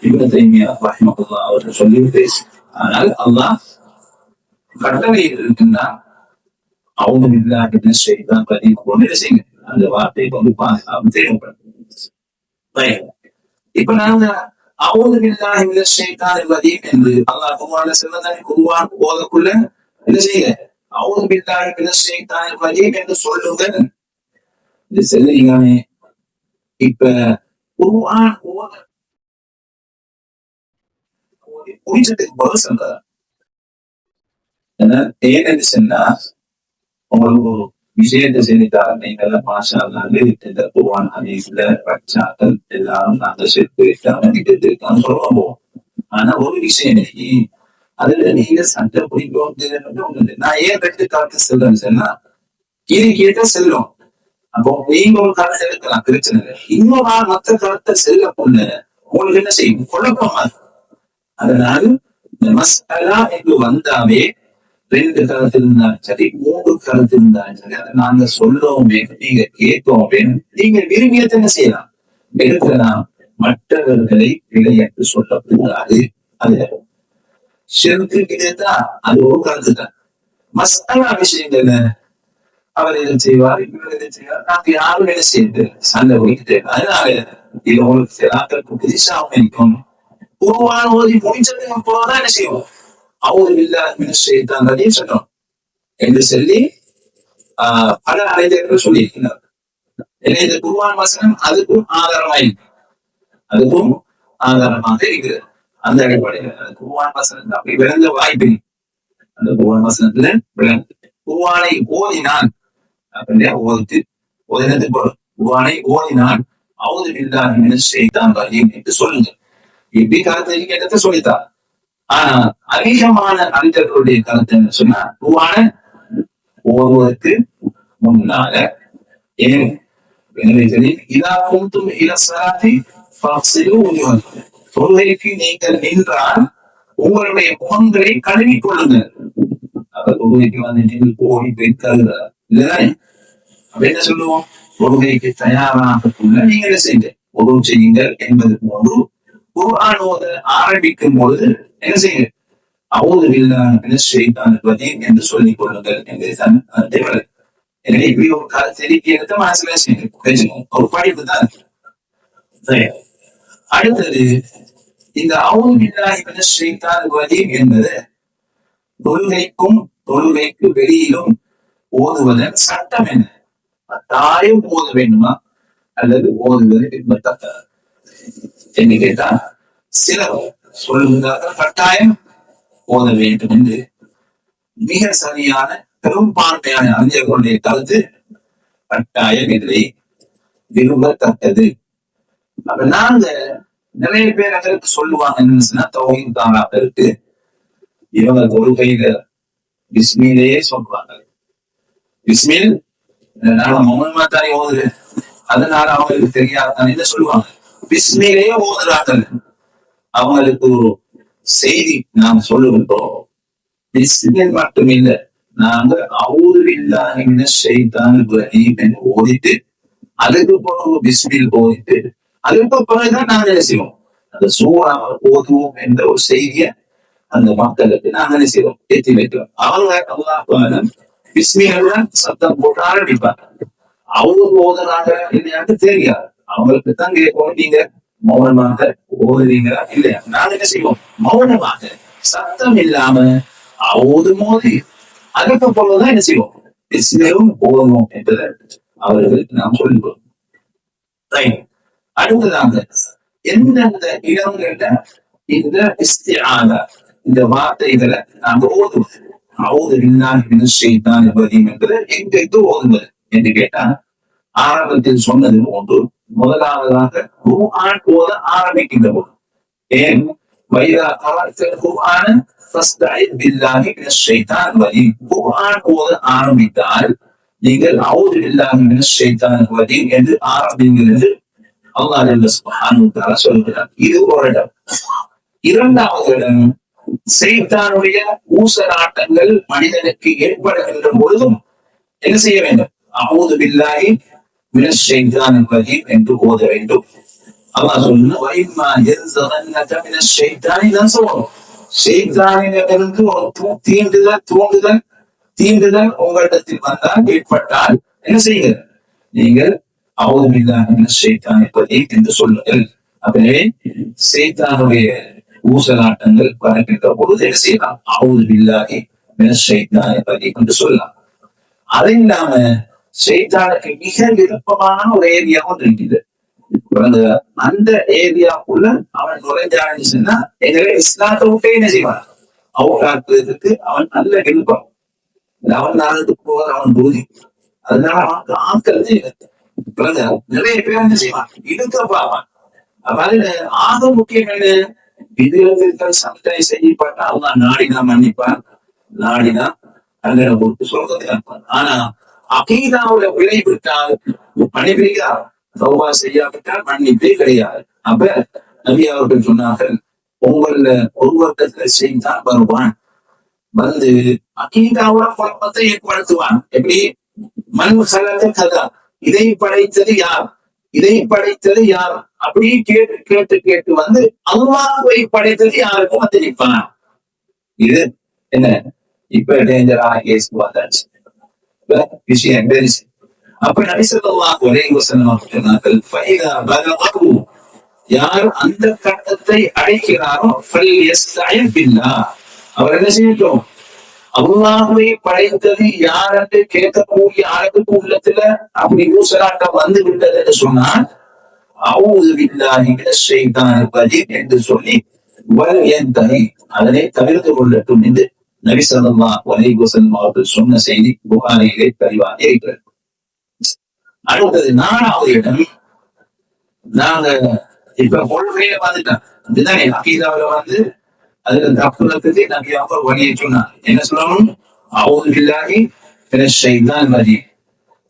இப்னு தைமிய்யா ரஹ்மத்துல்லாஹி அவர்கள் சொல்லிவிட்டு, ஆனால் அல்லாஹ் கட்டளை இருக்கின்றான், அவுது பில்லாஹி மினஷ் ஷைத்தானிர் ரஜீம் கொண்டு செய்யுங்க. அந்த வார்த்தை கொண்டு பாதுகாப்பு தேவைப்படும். இப்ப நாங்க அவுது பில்லாஹி மினஷ் ஷைத்தானிர் ரஜீம் என்று அல்லாஹ் குர்ஆன்ல சொல்றதை குர்ஆன் ஓதக்குள்ள என்ன செய்யுங்க? அவுது பில்லாஹி மினஷ் ஷைத்தானிர் ரஜீம் என்று சொல்லுங்கள். இது சொல்லுங்க. இப்ப குர்ஆன் ஓத புரிஞ்சதுக்கு பதில் சொல்றாரு. ஏன்னு சொன்னா, உங்களுக்கு ஒரு விஷயத்தை செய்திட்டாங்க, நீங்க மாஷா அல்லாஹ் குர்ஆன் ஹதீஸ்ல பச்சாக்கள் எல்லாரும் நாங்க சேர்த்து சொல்லுவோம். ஆனா ஒரு விஷயம் அதுல நீங்க சண்டை பிடிக்கும். நான் ஏன் 2 கருத்து சொல்றேன்னு சொன்னா, இது கேட்டா செல்லும். அப்போ நீங்க ஒரு கருத்தை எடுக்கலாம், பிரச்சனை இல்லை. இன்னொரு நாள் மற்ற கருத்தை செல்ல பொண்ணு உங்களுக்கு என்ன செய்யும்? குழப்பமா. அதனால இந்த மஸ்அலா என்று வந்தாவே 2 கருத்து இருந்தாலும் சரி, 3 கருத்து இருந்தாலும் சரி, அதை நாங்க சொல்லோமே, நீங்க கேட்கோமே, நீங்க விரும்பியத்தை என்ன செய்யலாம், எடுக்கலாம். மற்றவர்களை விளையாட்டு சொல்லக்கூடாது. அது ஷிர்க்கு கிடையாது, அது ஒரு கருத்து தான். மஸ்அலா விஷயங்கள்ல அவர் எதை செய்வார், இவர் எதை செய்வார், நாங்க யாரும் என்ன செய்யுது சண்டை போய்கிட்டு. அதனால இது உங்களுக்கு சிலாக்களுக்கு புதுசாகவும் இருக்கும். குர்ஆன் ஓதி முடிச்சதுக்கு அப்புறம்தான் என்ன செய்வோம், அவுது பில்லாஹி மினஷ் ஷைத்தானிர் ரஜீம் சொன்னோம் என்று சொல்லி பல அறிஞர்கள் சொல்லியிருக்கிறார். இந்த குர்ஆன் வசனம் அதுக்கும் ஆதாரமாக இருக்கிறது. அந்த அடிப்படையில் குர்ஆன் வசனம் அப்படி விளங்க வாய்ப்பு. அந்த குர்ஆன் வசனத்துல விளங்கு. குர்ஆனை ஓதினான் அப்படின்னா ஓதினது குர்ஆனை ஓதினான் அவுது பில்லாஹி மினஷ் ஷைத்தானிர் ரஜீம் என்று சொல்லுங்க. இப்படி கருத்தை கேட்டதை சொல்லித்தார். ஆனா அதிகமான அறிஞர்களுடைய கருத்து என்ன சொன்னா குர்ஆன ஓதுவதற்கு முன்னால ஏன் இதா குந்தும் இலசலாத்தி ஃபக்ஸிலு உஜூஹக்கும், தொழுகைக்கு நீங்கள் நின்றால் உங்களுடைய முகங்களை கழுவிக் கொள்ளுங்கள். அப்ப தொழுகைக்கு வந்து நின்று போய் பெண்கள் இல்லதானே, அப்ப என்ன சொல்லுவோம், தொழுகைக்கு தயாராகக்குள்ள நீங்க என்ன செய்யுங்க, உதவு செய்யுங்கள் என்பது போன்று குர்ஆன் ஓத ஆரம்பிக்கும் பொழுது என்ன செய்யுங்க, அவுது பில்லாஹி மினஷ் ஷைத்தானிர் ரஜீம் என்று சொல்லிக் கொள்ளுங்கள் என்பதுதான் தேவை. எனவே இப்படி ஒரு கருத்து எடுத்து மனசுல செய்யணும், ஒரு படிப்பு தான். அடுத்தது இந்த அவுது பில்லாஹி மினஷ் ஷைத்தானிர் ரஜீம் என்பது தொழுகைக்கும் தொழுகைக்கு வெளியிலும் ஓதுவதன் சட்டம் என்ன, கட்டாயம் ஓத வேண்டுமா அல்லது ஓதுவது விரும்பத்தக்கது என்று கேட்டா சிலர் சொல்லுகிறார்கள் கட்டாயம் ஓத வேண்டும் என்று. மிக சரியான பெரும்பான்மையான அறிஞர்களுடைய கருத்து கட்டாயம் இல்லை, விரும்பத்தக்கது. அப்ப நாங்க நிறைய பேர் அதற்கு சொல்லுவாங்க என்னன்னா தௌஹீத் தாராக்களுக்கு இவங்க தொழுகையில பிஸ்மிலேயே சொல்றாங்க, பிஸ்மில் நாங்க மௌனமா தானே ஓதுது, அதனால அவங்களுக்கு தெரியாதான் என்ன சொல்லுவாங்க, பிஸ்மிலேயே ஓதுறார்கள். அவங்களுக்கு ஒரு செய்தி நாம் சொல்லுகின்றோம், பிஸ்மில் மட்டும் இல்ல, நாங்க அஊது பில்லாஹி மினஷ் ஷைத்தானிர் ரஜீம் என்று ஓதிட்டு அதுக்கு பிறகு பிஸ்மில் ஓதிட்டு அதுக்கு பிறகுதான் நாங்க என்ன செய்வோம், அந்த சூறாவை ஓதுவோம் என்ற ஒரு செய்தியை அந்த மக்களுக்கு நாங்க என்ன செய்வோம், ஏற்றி வைக்கிறோம். அவங்க அல்லாஹ் பிஸ்மில்தான் சத்தம் போட்டு ஆரம்பிப்பாங்க, அவங்க ஓதுறாங்க இல்லையான்னு தெரியாது, அவங்களுக்கு தான் கேட்போம் நீங்க மௌனமாக ஓதுறீங்களா இல்லையா. நாங்க என்ன செய்வோம், மௌனமாக சத்தம் இல்லாம அவுது மோதி அதுக்கு போலதான் என்ன செய்வோம், பிஸ்மிலும் ஓதுவோம் என்பதை அவர்களுக்கு நாம் சொல்லுவோம். அடுத்ததாக எந்தெந்த இடங்கள்ல இந்த இஸ்திஆதா இந்த வார்த்தைகளை நாங்க ஓதுவோம், அவுது பில்லாஹி மினஷ் ஷைத்தானிர் ரஜீம் என்பது எங்களுக்கு ஓதுவது என்று கேட்டா ஆரம்பத்தில் சொன்னது ஒன்று, முதலாவதாக குர்ஆன் ஓத ஆரம்பிக்கின்ற போது, ஏன் வைதா கரஅத்தல் குர்ஆன ஃபஸ்தஇத் பில்லாஹி மினஷ் ஷைத்தானிர் ரஜீம், குர்ஆன் ஓத ஆரம்பித்தால் நீங்கள் அஊது பில்லாஹி மினஷ் ஷைத்தானிர் ரஜீம் என்று ஆரம்பிங்கள் என்று அல்லாஹ் சுப்ஹானஹு வ தஆலா சொல்கிறார். இது ஒரு இடம். இரண்டாவது இடம், ஷைத்தானுடைய ஊசலாட்டங்கள் மனிதனுக்கு ஏற்படுகின்ற பொழுதும் என்ன செய்ய வேண்டும், அஊது பில்லாஹி மினஷ் ஷைத்தானிர் ரஜீம் என்று ஓத வேண்டும். அல்லாஹ் சொல்லுங்க, வைமா யன்ஸகன்னக மினஷ் ஷைத்தானி நஸுன், ஷைத்தானிடமிருந்து ஒரு தீண்டுதல் உங்களிடத்தில் வந்தால் ஏற்பட்டால் என்ன செய்யுங்க, நீங்கள் அஊது பில்லாஹி மினஷ் ஷைத்தானிர் ரஜீம் என்று சொல்லுங்கள். எனவே ஷைத்தானுடைய ஊசலாட்டங்கள் வருகின்ற பொழுது என்ன செய்யலாம், அஊது பில்லாஹி மினஷ் ஷைத்தானிர் ரஜீம் என்று சொல்லலாம். அது இல்லாம ஷைத்தானுக்கு மிக விருப்பமான ஒரு ஏரியா ஒன்று இருக்குது, அந்த ஏரியாக்குள்ள அவன் நுழைஞ்சான்னு சொன்னா எனவே இஸ்லாத்தை விட்டே என்ன செய்வான், அவுட்டாக்குறதுக்கு அவன் நல்ல விருப்பம், அவன் நாளுக்கு போவது அவன் உறுதி, அதனால அவனுக்கு ஆக்கிறது நிறைய பேர் என்ன செய்வான், இழுக்க பார்ப்பான். அதுல ஆக முக்கியம் என்ன, விதிகள் சட்டை செய்யப்பட்டா அவன் நாடிதான் மன்னிப்பான், நாடிதான் அங்கே போட்டு சொல்றது. ஆனா அகீதாவுல விளைவிட்டால் மன்னிப்பீங்களா, தௌபா செய்யாவிட்டால் மன்னிப்பே கிடையாது. அப்ப நபி அவர்கள் சொன்னார்கள், உங்கள ஒரு வர்க்கத்துல செய்தான் வருவான், வந்து அகீதாவுல குழப்பத்தை ஏற்படுத்துவான். எப்படி, மண் சலத்தை கதா, இதை படைத்தது யார், இதை படைத்தது யார் அப்படி கேட்டு கேட்டு கேட்டு வந்து அல்லாஹ்வை படைத்தது யாருக்கும் வந்து நிற்பான். இது என்ன இப்ப டேஞ்சரான கேஸ் வந்தாச்சு, விஷயம் பெருசு. அப்ப நபி ஸல்லல்லாஹு அலைஹி வஸல்லம் சொன்னார்கள், ஃபைதா பலகு, யார் அந்த கட்டத்தை அடைக்கிறாரோ ஃபல்யஸ்தஇன் பில்லாஹ், அவர் என்ன செய்யட்டும், அல்லாஹ்வை படைத்தது யார் என்று கேட்கக்கூடிய ஆளுக்கு உள்ளத்துல அப்படி ஊசலாட்டம் வந்து விட்டது என்று சொன்னால் அஊது பில்லாஹி மினஷ் ஷைத்தானிர் ரஜீம் என்று சொல்லி வல் யன்தஹி, அதனை தவிர்த்து கொள்ளட்டும் என்று நபி ஸல்லல்லாஹு அலைஹி வஸல்லம் அவர்கள் சொன்ன செய்தி புகாரியிலே பதிவாக இருக்கிறது. அடுத்தது நாலாவது இடம், நாங்க இப்ப கொள்கையில வந்துட்டோம், இதுதானே அகீதாவில வந்து அதுல தப்புறதுக்கு நபி அவங்க வழியை சொன்னார். என்ன சொல்லணும்? அவுது பில்லாஹி மினஷ் ஷைத்தானிர் ரஜீம்.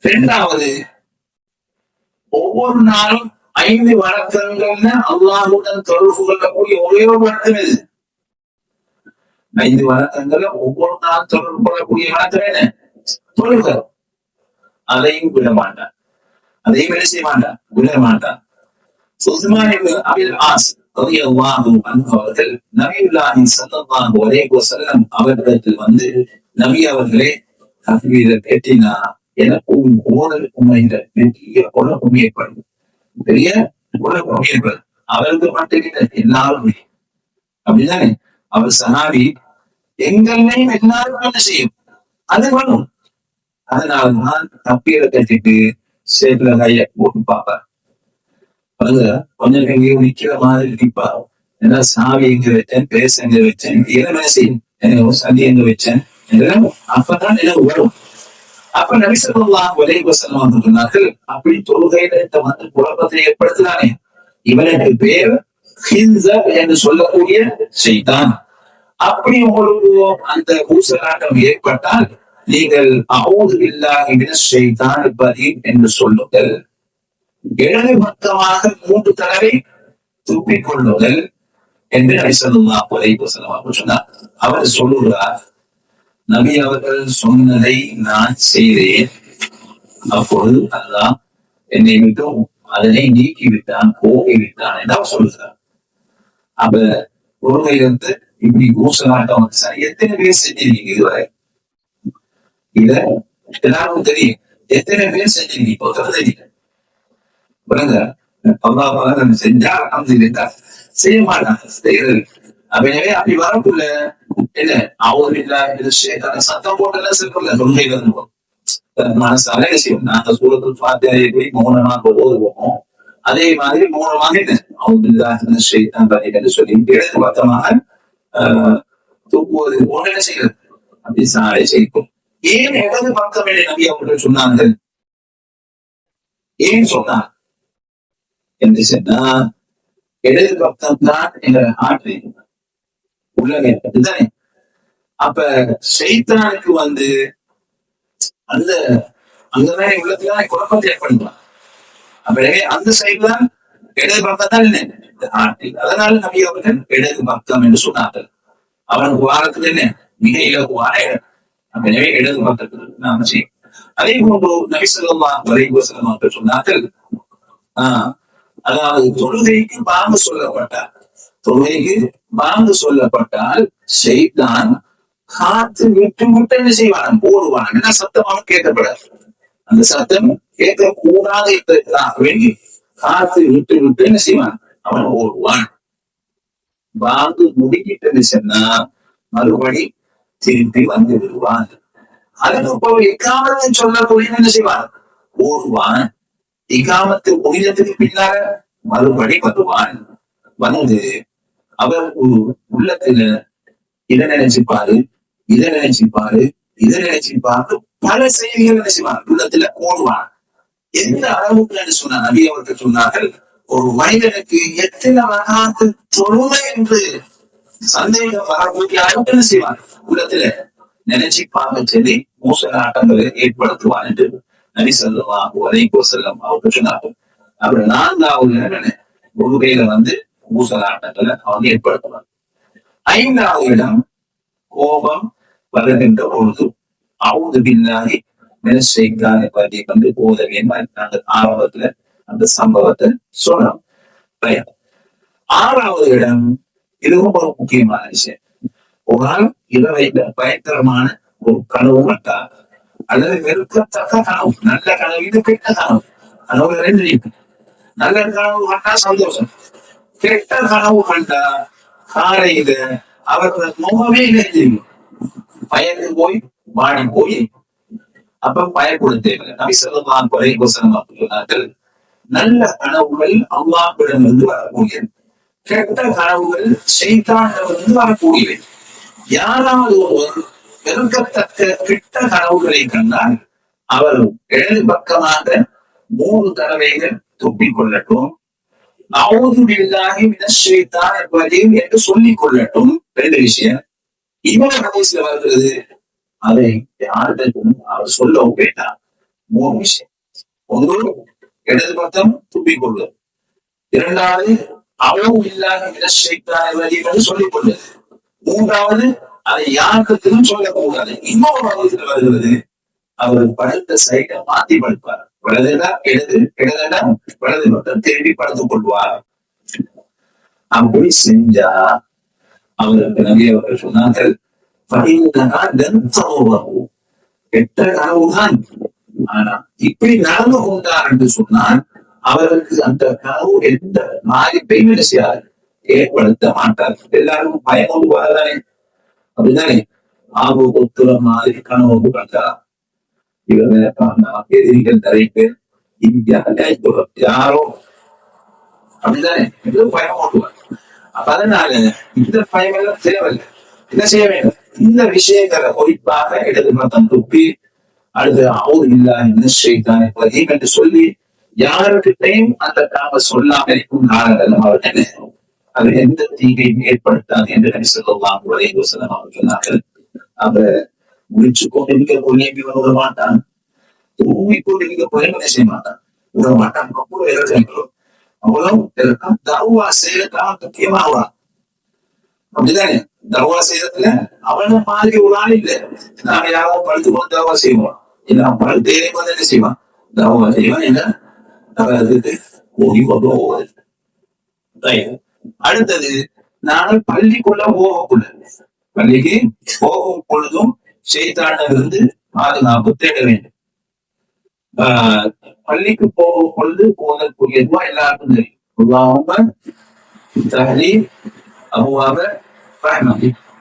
இரண்டாவது, ஒவ்வொரு நாளும் 5 வணக்கங்கள்ல அல்லாஹ்வுடன் தொடர்பு கொள்ளக்கூடிய ஒரே ஒரு வணக்கம் இது. 5 வணக்கங்கள்ல ஒவ்வொரு நாள் தொடர்பு கொள்ளக்கூடிய வணக்கம் என்ன? தொழுகை. அதையும் விட மாட்டான். அதையும் என்ன செய்ய மாட்டான்? விட மாட்டான். உஸ்மான் இப்னு அபில் ஆஸ் ரலியல்லாஹு அன்ஹு அவர்கள் நபியுல்லாஹி ஸல்லல்லாஹு அலைஹி வஸல்லம் அவர்களிடத்தில் வந்து, நபி அவர்களே, இதை கேட்டினா எனக்கும் ஓரலுக்கும் இந்த பெரிய குழப்பம் ஏற்படும். பெரிய குழப்பம் ஏற்படும். அவருக்கு மட்டும் எல்லாருமே அப்படிதானே? அவர் சஹாபி, எங்களையும் எல்லாரும் என்ன செய்யும்? அது வரும். அதனாலதான் தப்பீரை கட்டிட்டு சேத்துல கைய போட்டு பார்ப்பார். கொஞ்சம் எங்கேயும் நிக்கிற மாதிரி நிற்பா. ஏன்னா சாவி எங்க வச்சேன், பேச எங்க வச்சேன், என்ன செய்யும், சந்தி எங்க வச்சேன், அப்பதான் எனக்கு வரும். அப்ப நபி ஸல்லல்லாஹு அலைஹி வஸல்லம் வந்து சொன்னார்கள், அப்படி தொழுகையில வந்து குழப்பத்தை ஏற்படுத்தினானே, இவனுக்கு பேர் ஹின்ஸர் என்று சொல்லக்கூடிய ஷைத்தான். அப்படி உங்களுக்கு அந்த ஊசலாட்டம் ஏற்பட்டால் நீங்கள் அஊது பில்லாஹி மினஷ் ஷைத்தானிர் ரஜீம் என்று சொல்லுங்கள். இடது பக்கமாக 3 தடவை துப்பிக் கொள்ளுங்கள் என்று நபி ஸல்லல்லாஹு அலைஹி வஸல்லம் அவர்கள் சொன்னார். அவர் சொல்லுகிறார், நபி அவர்கள் சொன்னதை நான் செய்தேன். அப்பொழுது அல்லாஹ் என்னை விட்டும் அதனை நீக்கிவிட்டான், போகிவிட்டான் என்று அவர் சொல்லுகிறார். அப்ப பொறுமையிலிருந்து இப்படி ஊசலாட்டம் எத்தனை பேர் செஞ்சிருக்கீங்க இதுவரை? இத எல்லாருக்கும் தெரியும். எத்தனை பேர் செஞ்சிருக்கீங்க? இப்போ தெரியுங்க. அல்லாஹ் செஞ்சா அல்ஹம்துலில்லாஹ், செய்ய மாட்டாங்க, செய்யறது. எனவே அப்படி வரக்குள்ள என்ன அவுது சத்தம் போட்டெல்லாம் சிறப்புல தொழுகையில இருந்தோம். மனசால செய்யும். நாங்க சூரத்துல் ஃபாத்திஹாவை போய் மௌனமாக ஓதுவோம். அதே மாதிரி மௌனமாக அவுது பில்லாஹி மினஷ் ஷைத்தானிர் ரஜீம் என்று சொல்லி இடது பக்கமாக தூக்குவது போல என்ன செய்யறது? அப்படி சாலை செய்யும். ஏன் இடது பக்கம் என்று நபி அவர்கள் சொன்னார்கள்? ஏன் சொன்னார் என்று சொன்னா, இடது பக்கம் தான் எங்க ஆற்று உள்ளதானே. அப்ப ஷைத்தானுக்கு வந்து அந்த அங்கதானே உள்ளத்துலதான் குழப்பத்தை ஏற்படுத்துவான். அப்ப அந்த சைடு தான் இடது பக்கம் தான் என்ன ஆற்று. அதனால நபி அவர்கள் இடது பக்கம் என்று சொன்னார்கள். அவனுக்கு வாரத்துக்கு என்ன மிக இலகுவான இடம். எனவே இடது பக்கத்துக்கு நாம செய்யும். அதே போன்று நபி ஸல்லல்லாஹு அலைஹி வஸல்லம் அவர்கள் சொன்னார்கள், அதாவது தொழுகைக்கு பாங்கு சொல்லப்பட்டார். தொழுகைக்கு பாங்கு சொல்லப்பட்டால் ஷைத்தான் காத்து விட்டு விட்டு என்ன செய்வான்? ஓடுவான். ஏன்னா சத்தம் அவன் கேட்கப்படாது. அந்த சத்தம் கேட்க கூடாது வேண்டி காத்து விட்டு விட்டு என்ன செய்வான்? அவன் ஓடுவான். பாங்கு முடிக்கிட்டு சொன்னா மறுபடி திருப்பி வந்து விடுவான். அதுக்கு இப்போ இக்காமத்து சொல்லக்கூடிய என்ன செய்வான்? ஓடுவான். இகாமத்து முடிஞ்சதுக்கு பின்னால மறுபடி வருவான். வந்து அவர் உள்ளத்துல இதை நினைச்சுப்பாரு, இதை நினைச்சுப்பாரு, இதை நினைச்சுப்பாரு, பல செய்திகள் நினைச்சுவான். உள்ளத்துல ஓடுவான். எந்த அளவுக்கு சொன்ன நபி அவர்கள் சொன்னார்கள், ஒரு மனிதனுக்கு எத்தனை வகாத்து தொழுமை என்று சந்தேகம் வரக்கூடிய அளவுக்கு என்ன செய்வான்? உள்ளத்துல நினைச்சு பார்க்க சொல்லி மோசலாட்டங்களை ஏற்படுத்துவான் என்று நபி ஸல்லல்லாஹு அலைஹி வஸல்லம் அவர்கள் சொன்னார்கள். அப்புறம் 4வது தொழுகையில வந்து ஊசலாட்டங்களை அவங்க ஏற்படுத்துவாங்க. 5வது இடம், கோபம் வருகின்ற பொழுது அஊது பில்லாஹி மினஷ் ஷைத்தானிர் ரஜீம் வந்து போதவே நாங்கள் ஆரம்பத்துல அந்த சம்பவத்தை சொன்னோம். 6வது இடம், இதுவும் ஒரு முக்கியமான விஷயம். ஒரு நாள் இரவையில பயங்கரமான ஒரு கனவு மட்டார் அல்லது வெறுக்கத்தக்க கனவு, நல்ல கனவு, இது கெட்ட கனவு. கனவு 2 இருக்கு. நல்ல கனவு கண்டா சந்தோஷம், கெட்ட கனவு கண்டா காலையில அவர்கள் முகமே தெரியும், பயந்து போய் வாடி போய். அப்ப பயப்படும் தேவை. நபி ஸல்லல்லாஹு அலைஹி வஸல்லம் சொன்னார்கள், நல்ல கனவுகள் அல்லாஹ்விடமிருந்து வரக்கூடியது, கெட்ட கனவுகள் ஷைத்தானிடமிருந்து வரக்கூடியவை. யாராவது ஒருவர் வெறுக்கத்தக்க கெட்ட கனவுகளை கண்டால் அவர் இடது பக்கமாக 3 தடவைகள் துப்பிக் கொள்ளட்டும். அவுது பில்லாஹி மினஷ் ஷைத்தானிர் ரஜீம் என்று சொல்லிக் கொள்ளட்டும். ரெண்டு விஷயம். இவன் ஹதீஸ்ல வருகிறது, அதை யார்கிட்ட அவர் சொல்லவும் வேண்டாம். மூணு விஷயம். ஒன்று, இடது பக்கம் துப்பிக் கொள்வது. இரண்டாவது, அவுது பில்லாஹி மினஷ் ஷைத்தானிர் ரஜீம் என்று சொல்லிக் கொள்வது. மூன்றாவது, அதை யாருக்கும் சொல்லக்கூடாது. இன்னொரு ஹதீஸ்ல வருகிறது, அவர் படுத்த சைட்டை மாத்தி படுப்பார். வலதுடா இடது, இடதுடா வலது பக்கம் திரும்பி படுத்துக் கொள்வார். அப்படி செஞ்சா அவருக்கு நபி அவர்கள் சொன்னார்கள், கெட்ட கனவுதான். ஆனா இப்படி நடந்து கொண்டார் என்று சொன்னால் அவருக்கு அந்த கனவு எந்த பாதிப்பையும் செய்யாது, ஏற்படுத்த மாட்டார். எல்லாருக்கும் பயனோடு வரதானே, அப்படிதானே? ஆபு கொத்துற மாதிரி கனவு கண்டா எதிரிகள் நிறைய பேர் இந்தியா யாரோ அப்படிதானே பயம் ஓட்டுவார். அப்ப அதனால இந்த பயம் எல்லாம் தேவையில்லை. என்ன செய்ய வேண்டும்? இந்த விஷயங்களை குறிப்பாக இடது மதம் துப்பி அடுத்து அவுது பில்லாஹி ஷைத்தானிர் ரஜீம் என்று சொல்லி யாருக்கிட்டையும் அந்த காம சொல்லாமல் இருக்கும் காரணம் அவர் என்ன, அது எந்த தீங்கையும் ஏற்படுத்தாது என்று நபி ஸல்லல்லாஹு அலைஹி வஸல்லம் அவர்கள் சொன்னார்கள். அவர் முடிச்சு கொண்டிருக்க கொள்ளையை விட மாட்டான், தூங்கி கொண்டிருக்க கொள்ளையை செய்ய மாட்டான், விட மாட்டான். அவ்வளவு எதிர்க்கிறோம், அவ்வளவு எதிர்க்கும். தர்வா செய்யறதுக்காக முக்கியமாவா, அப்படிதானே? தர்வா செய்யறதுல அவன மாதிரி ஒரு ஆள் இல்லை. நாங்க யாரோ படுத்து போது தர்வா செய்வோம், இல்லை படுத்தே வந்து என்ன செய்வான், தர்வா செய்வான். என்ன ஓடி போவது. அடுத்தது, நாங்கள் பள்ளிக்குள்ள போகக்குள்ள, பள்ளிக்கு போகும் பொழுதும் ஷைத்தானிலிருந்து பாதுகாப்பு தேட வேண்டும். பள்ளிக்கு போகும் பொழுது போதற்குரியதுவா எல்லாருக்கும் தெரியும்.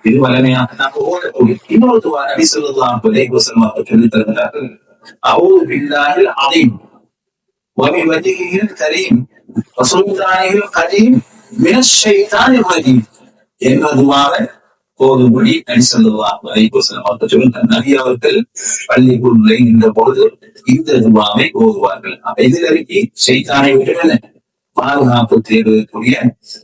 இது வலிமையாக நாங்கள் ஓடக்கூடிய இன்னொரு துவா நபி ஸல்லல்லாஹு அலைஹி வஸல்லம் அவர்கள் சொல்லித் தருகிறார்கள். அஊது பில்லாஹில் அலீம் வபிவஜ்ஹில் கரீம் வஸுல்தானில் கரீம் மினஷ் ஷைத்தானிர் ரஜீம் என்ற துவாவை போதும்படி நபி ஸல்லல்லாஹு அலைஹி வஸல்லம் அவர்கள் சொல்லுகிறார். நபி அவர்கள் பள்ளிக்குள் நுழைகின்ற பொழுது இந்த துவாவை ஓதுவார்கள். அப்ப இதில் இருக்கு ஷைத்தானை விட்டு பாதுகாப்பு தேடுவதற்குரிய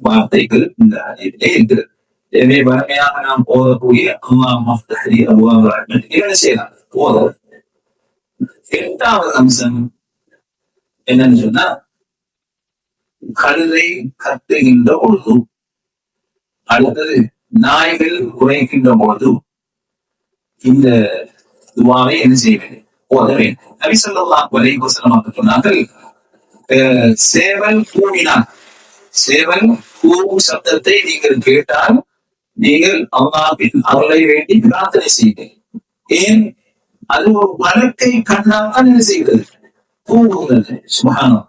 வார்த்தைகள் இந்த ஹதீஸிலே இருக்கிறது. எனவே வலிமையாக நாம் ஓதக்கூடிய அல்லாஹ் மஃப்தஹ் லி அப்வாப ரஹ்மத்திக் என்ன செய்யலாம், ஓத. எட்டாவது அம்சம் என்னன்னு சொன்னா, கழுதை கத்துகின்ற பொழுது, அடுத்தது நாய்கள் குறைக்கின்ற பொழுது இந்த துவாவை என்ன செய்ய வேண்டும், ஓத வேண்டும். நபி ஸல்லல்லாஹு அலைஹி வஸல்லம் அவர்கள் சொன்னார்கள், சேவல் கூவினார், சேவல் கூவும் சப்தத்தை நீங்கள் கேட்டால் நீங்கள் அல்லாஹ்வின் அருளை வேண்டி பிரார்த்தனை செய்யுங்கள். ஏன்? அது ஒரு மலக்கை கண்ணால் என்ன செய்கிறது, கூவுகிறது. சுப்ஹானல்லாஹ்,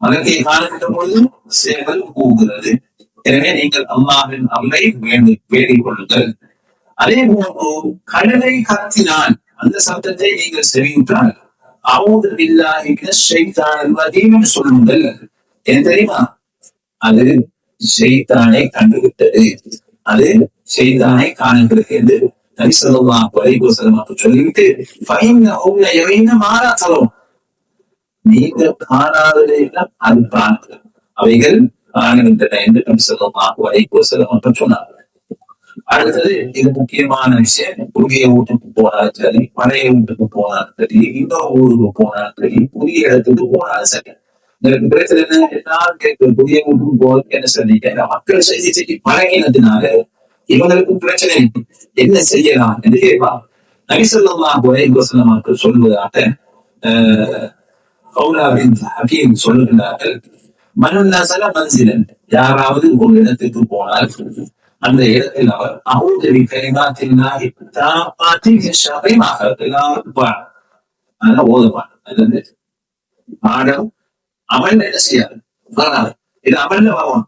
மலக்கை காணுகின்ற பொழுது சேவல் கூவுகிறது. எனவே நீங்கள் அல்லாஹ்வின் அருளை வேண்டிக் கொள்ளுங்கள். அதே போன்று கழுதை கத்தினால் அந்த சப்தத்தை நீங்கள் செவியுற்றால் அஊது பில்லாஹி மினஷ் ஷைத்தானிர் ரஜீம் என்று சொல்லுங்கள். ஏன் தெரியுமா? அது ஷைத்தானை கண்டுவிட்டது, அது ஷைத்தானை காணுகிறது என்று நபி ஸல்லல்லாஹு அலைஹி வஸல்லம் சொல்லிவிட்டு, ஃபைன்னஹு யரீன மா லா தரவுன், நீங்க காணாததையெல்லாம் அது காணுகிறது, அவைகள் காணுகின்றன என்று நபி ஸல்லல்லாஹு அலைஹி வஸல்லம் சொன்னார்கள். அடுத்தது, இது முக்கியமான விஷயம். புதிய வீட்டுக்கு போனாலும் சரி, பழைய வீட்டுக்கு போனாலும் சரி, இன்னொரு ஊருக்கு போனாலும் சரி, புதிய இடத்துக்கு போனாலும் சரி, எனக்கு பிரச்சனை என்ன, எல்லாரும் கேட்கிற புதிய வீட்டுக்கு போறதுக்கு என்ன சொல்லிட்டேன், மக்கள் செய்தி பழகினதுனால இவங்களுக்கு பிரச்சனை என்ன செய்யலாம் என்று கேட்பாங்க. நபி ஸல்லல்லாஹு அலைஹி வஸல்லம் அவர்கள் சொல்வதாக ஹகீம் சொல்லுகிறார்கள், மன் நஸல மன்சிலன், யாராவது ஒரு இடத்துக்கு போனால் அந்த இடத்தில் அவர் அஊது பிகலிமாத்தில்லாஹி தாம்மாத்தி மின் ஷர்ரி மா ஹலக், அதெல்லாம் ஓதுவார். அது வந்து பாடம் அமல் என்ன செய்யாது, இது அமல்ல வரும்.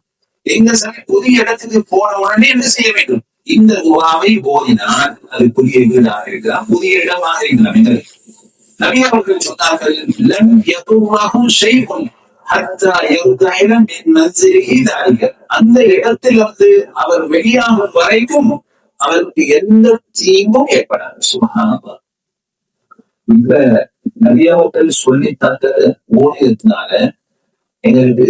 எங்க சரி புதிய இடத்துக்கு போன உடனே என்ன செய்ய வேண்டும், இந்த துவாவை ஓதினால் அது புதிய வீடாக இருக்கலாம், புதிய இடமாக இருக்கலாம். நபி அவர்கள் சொன்னார்கள், லம் யதுர்ரஹு ஷைஉன் ஹத்தா யர்தஹில மின் மன்சிலிஹி தாலிக, அந்த இடத்திலிருந்து அவர் வெளியாகும் வரைக்கும் அவருக்கு எந்த தீங்கும் ஏற்படாது. சுப்ஹானல்லாஹ். இந்த நபி அவர்கள் சொல்லி தந்த ஓடியதுனால எங்களுக்கு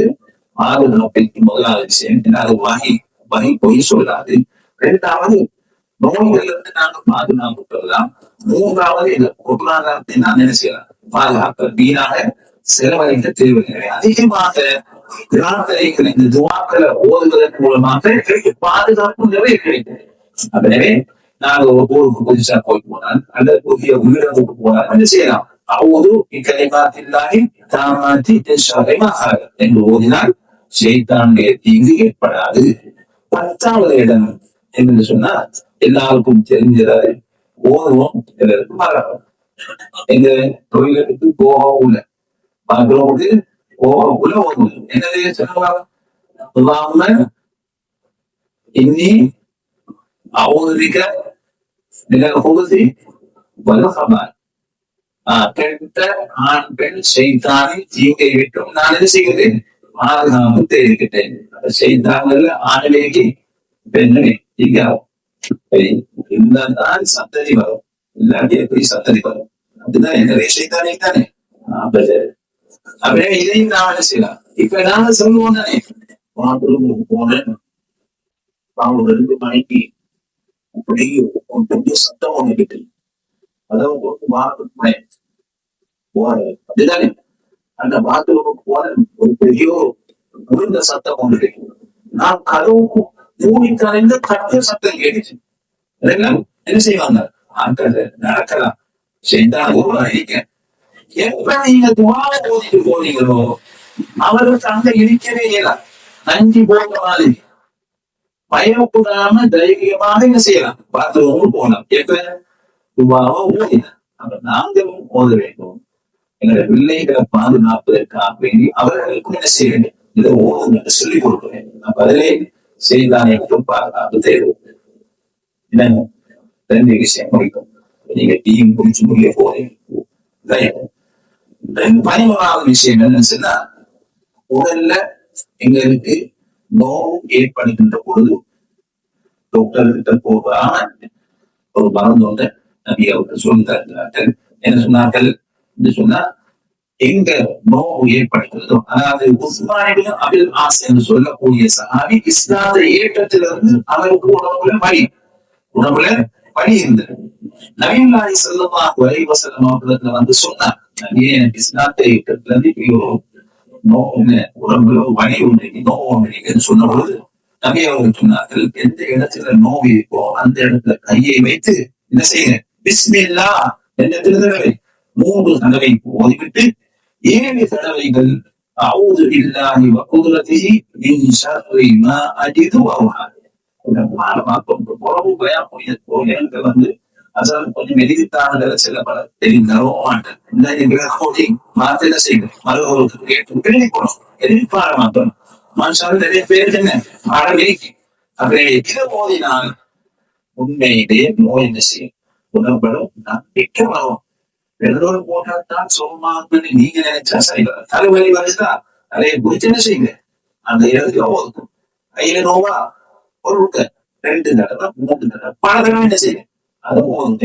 பாதுகாப்பிற்கு முதலாவது விஷயம் அது வகை வகை பொய் சொல்லாது. இரண்டாவது நோய்களிலிருந்து நாங்கள் பாதுகாப்பு பெறலாம். மூன்றாவது இந்த பொருளாதாரத்தை நான் என்ன செய்யலாம் பாதுகாக்க வீணாக செலவழிக்க தேவையில்லை. அதிகமாக பிரார்த்தனைகள் இந்த துவாக்களை ஓதுவதன் மூலமாக பாதுகாப்பு நிறைய கிடைக்கும். எனவே நாங்க ஒரு ஊருக்கு புதுசா போய் போனால் அல்லது புதிய உயிரிழந்துக்கு போனால் என்ன செய்யலாம் அவ்வளவு இக்கலைமாத்தில்லாகி தாமாத்தி என்று ஓதினால் செய்தானுடைய தீங்கு ஏற்படாது. 10வது இடம் என்று சொன்னா எல்லாருக்கும் தெரிஞ்சதை ஓதுவோம் எல்லாருக்கும் மறக்கும். எங்க தொழிலுக்கு போகவும் இல்லை பார்க்கிறவங்களுக்கு போகக்குள்ள ஓதுவோம் என்னது சொல்லுவாங்க இன்னி அவதிக்க நிகழ்ச்சி வல்லசமான் கெட்ட ஆண் பெண் செய்தானை தீங்கை விட்டும் நான் என்ன செய்கிறேன் பாதுகாப்பு தெரிவிக்கிட்டேன். செய்தாங்கல்ல ஆணிலேக்கு பெண்ணை தீங்காகும் இருந்தால்தான் சந்ததி வரும், இல்லாட்டி எப்படி சந்ததி வரும்? அப்படிதான் என்னுடைய செய்தானே தானே. அப்படியே இதையும் நான் என்ன செய்யலாம். இப்ப நாங்க சொல்லுவோம் தானே பாத்ரூமுக்கு போனேன் 2 மணிக்கு அப்படியே பெரிய சத்தம் ஒண்ணு கிட்டு அதாவது போனேன் அப்படிதானே அந்த பாத்ரூமுக்கு போன ஒரு பெரிய விழுந்த சத்தம் ஒன்று இருக்கு. நான் கதவுக்கு மூடி கலைந்த கட்ட சத்தம் கேட்டுச்சு. என்ன செய்வாங்க நடக்கலாம் செய்தாங்க. எப்ப நீங்க துவார ஓதிட்டு போனீங்களோ அவருக்கு அங்க இருக்கவே இல்லை. நன்றி போன்ற மாதிரி பயப்படாம தைரியமாக என்ன செய்யலாம் பாத்ரூமுக்கு போகலாம். எப்ப துவாவை ஓதினா அப்ப நாங்களும் ஓத வேண்டும். எங்களுடைய பிள்ளைகளை பாதுகாப்பதற்காக வேண்டி அவர்களுக்கும் என்ன செய்ய வேண்டும் இதை ஓதுங்க சொல்லிக் கொடுக்க வேண்டும். அப்ப அதிலே செய்தானே பாதுகாப்பு தேவை. என்னங்க 2 விஷயம் முடிக்கும். நீங்க டீம் குடிச்சு முடிய போறீங்க. 11வது விஷயம் என்னன்னு சொன்னா உடல்ல எங்களுக்கு நோவு ஏற்படுகின்ற பொழுது டாக்டர் கிட்ட போகாம ஒரு மருந்து ஒன்று நபி அவர்கள் சொல்லி தருகிறார்கள். என்ன சொன்னார்கள் என்று சொன்னா எங்க நோவு ஏற்படுகிறதோ அதாவது உஸ்மானிபின் அபில் ஆஸ் என்று சொல்லக்கூடிய சஹாபி இஸ்லாத்தை ஏற்றத்திலிருந்து அவருக்கு உணவுல வழி இருந்தது. நபியுல்லாஹி ஸல்லல்லாஹு அலைஹி வஸல்லம் அவர்கள் வந்து சொன்னார் எனக்கு இஸ்லாத்தை ஏற்றத்திலிருந்து உடம்புல வழி ஒன்று நோவு ஒன்று சொன்ன பொழுது நபி அவர்கள் சொன்னார்கள் எந்த இடத்துல நோவு இருக்கோ அந்த இடத்துல கையை வைத்து என்ன செய்யுங்க பிஸ்மில்லா என்ற திருதடவை 3 தடவை ஓதிவிட்டு 7 தடவைகள் அஊது பில்லாஹி வ குத்ரத்திஹி மின் ஷர்ரி மா அஜிது வ உஹாது. வந்து அசல் கொஞ்சம் எதிர்த்தான சில பல தெரிந்தாரோ மாத்திர செய்யணும் மறுபடியும் கேட்டு போனோம் எதிர்பார மாத்தோம் மனுஷாலும் நிறைய பேருக்கு என்ன அடவிக்கு அப்படியே இதை ஓதினால் உண்மையிலேயே நோய் என்ன செய்யும் குணப்படும் நம்பிக்கை வரும். பெற்றோர் போட்டால்தான் சுகமாக நீங்க நினைச்சா சரிவர தலைவலி வருதா நிறைய குறிச்சு என்ன செய்யுங்க அந்த இடத்துல ஓதுக்கும். கையில நோவா ஒரு 2 தடவை 3 தடவை பல தடவை என்ன செய்யுங்க அதை ஓதுங்க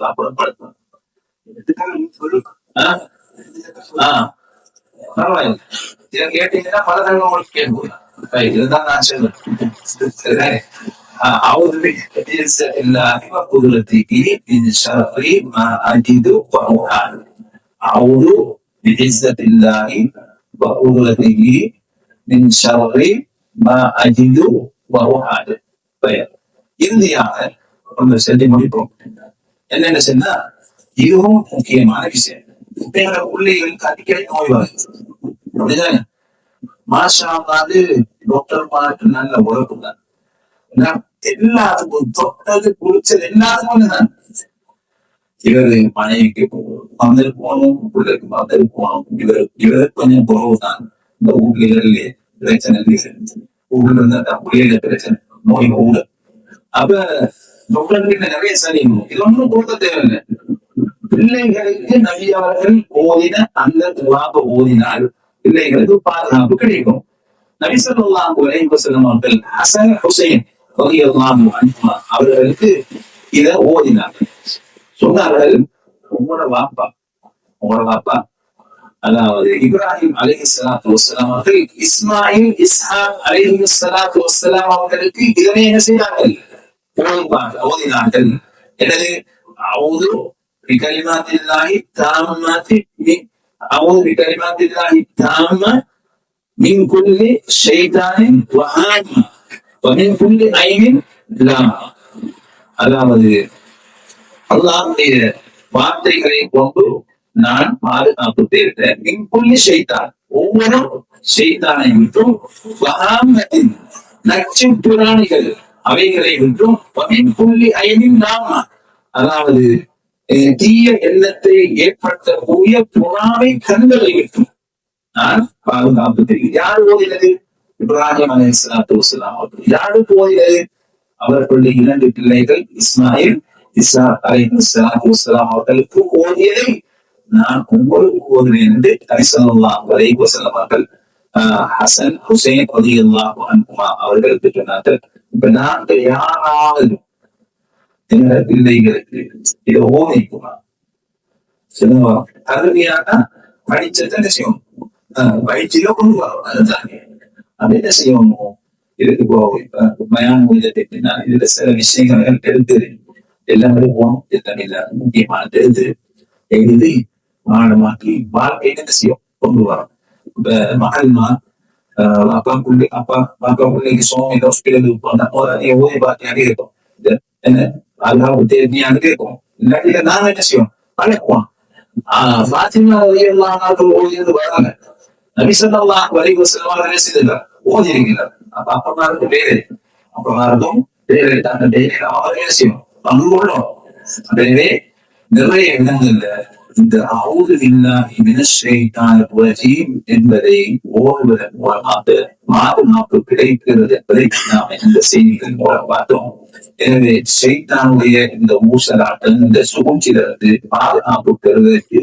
அப்புறப்படுத்தணும். பரவாயில்ல இதை கேட்டீங்கன்னா பல தடவை உங்களுக்கு கேட்கலாம். இதுதான் நான் சொல்லுவேன். أعوذ بعزة الله وقدرته من شر ما أجد وأحاذ. أعوذ بعزة الله وقدرته من شر ما أجد وأحاذ. இறுதியாக ஒன்று செஞ்சு முடிப்போம். என்னென்ன சொன்னா இதுவும் முக்கியமான விஷயம். எங்களோட பிள்ளைகளுக்கு அடிக்கடி நோய் வருது அப்படிதானே. மாஷா டாக்டர் பார்த்து நல்ல உழைப்பு தான். எல்லாத்துக்கும் தொட்டது குளிச்சது எல்லாத்துக்கும் ஒண்ணுதான். இவரு மனைவிக்கு மந்திரி போகணும் பிள்ளைக்கு மந்திரி போகணும் இவருக்கு கொஞ்சம் குறவுதான். இந்த ஊர்களிலே பிரச்சனை ஊர்ல இருந்தா பிள்ளைகள பிரச்சனை நோய் கூட. அப்ப டாக்டர்கிட்ட நிறைய சரியும் இது ஒன்றும் கொடுக்க தேவையில்லை. பிள்ளைகளுக்கு நபியவர்கள் ஓதின அந்த துவாக ஓதினால் பிள்ளைகளுக்கு பாதுகாப்பு கிடைக்கும். நபி ஸல்லல்லாஹு அலைஹி வஸல்லம் அவர்கள் ஹசன் ஹுசைன் அவர்களுக்கு இத ஓதினார்கள். சொன்னார்கள் உங்களோட வாப்பா அதாவது இப்ராஹிம் அலைஹிஸ்ஸலாத்து வஸ்ஸலாம் அவர்கள் இஸ்மாயில் இஸ்ஹாக் அலைஹிஸ்ஸலாத்து வஸ்ஸலாம் அவர்களுக்கு இதனை என்ன செய்தார்கள்? ஓதினார்கள். எனவே அவுது பிகலிமாத்தில்லாஹி தாம்மாத்தி அவுது பிகலிமாத்தில்லாஹி தாம்மா மின் குல்லி ஷைத்தானின் வஹாமா வமின் குல்லி ஐனின் லாமா. அதாவது அல்லாஹ்வுடைய வார்த்தைகளை கொண்டு நான் பாதுகாப்பு தேடுறேன். மின் குல்லி ஷைத்தான், ஒவ்வொரு ஷைத்தானை விட்டும், வஹாமத்தின் நச்சு புராணிகள் அவைகளை விட்டும், வமின் குல்லி ஐனின் லாமா, அதாவது தீய எண்ணத்தை ஏற்படுத்தக்கூடிய புறாவை கண்களை விட்டும் நான் பாதுகாப்பு தெரியும். யார் ஓதினது? இப்ராஹிம் அலைஹிஸ்ஸலாத்து வஸ்ஸலாம் அவர்கள். யாருக்கு ஓதினது? அவர்களுடைய 2 பிள்ளைகள் இஸ்மாயில் இஸ்ஹாக் அலைஹிஸ்ஸலாத்து வஸ்ஸலாம் அவர்களுக்கு ஓதியதை நான் உங்களுக்கு ஓதுவேன் என்று நபி ஸல்லல்லாஹு அலைஹி வஸல்லம் அவர்கள் ஹசன் ஹுசைன் ரலியல்லாஹு அன்ஹுமா அவர்களுக்கு சொன்னார்கள். இப்ப நாங்கள் யாராவது எங்க பிள்ளைகளுக்கு இதை ஓதிக்குமா சொல்லுவா, அருமையான படிச்சதை என்ன செய்யும், பயிற்சியில கொண்டு வரும். அதுதானே அது என்ன செய்யணும். இதுக்கு பயான் முடிஞ்சதுன்னா இதுல சில விஷயங்கள் எடுத்து எல்லாமே போகணும். எல்லாமே முக்கியமான எழுது எழுதி மாடமாக்கி வாழ்க்கை என்ன செய்யும் கொண்டு வரும். இப்ப மகள்மா அப்பா பிள்ளைக்கு சோமி ஹாஸ்பிட்டலுக்கு போனா ஓதி பார்த்தியாக இருக்கும். என்ன அல்லாஹ் தெரிஞ்சான்னு கேட்கும். இல்லாட்டி நாங்க என்ன செய்வோம் பழக்குவோம். ஃபாத்திமா ரலியல்லாஹு அன்ஹா ஓதியது வராங்க. நபி ஸல்லல்லாஹு அலைஹி வஸல்லம் அவர்கள் செய்தாங்க, ஓதி இருக்கிறார். அப்ப அப்பமாருக்கு பேரு, அப்பமாருக்கும் பேரு அந்த பேரு அவரே செய்யும் பங்குள்ளோம். எனவே நிறைய இடங்கள்ல இந்த அஊது பில்லாஹி மினஷ் ஷைத்தானிர் ரஜீம் என்பதை ஓதுவதன் மூலமாக பாதுகாப்பு கிடைக்கிறது என்பதை நாம் இந்த செய்திகள் மூலம் பார்த்தோம். எனவே ஷைத்தானுடைய இந்த ஊசலாட்டம், இந்த சூழ்ச்சியிலிருந்து பாதுகாப்பு பெறுவதற்கு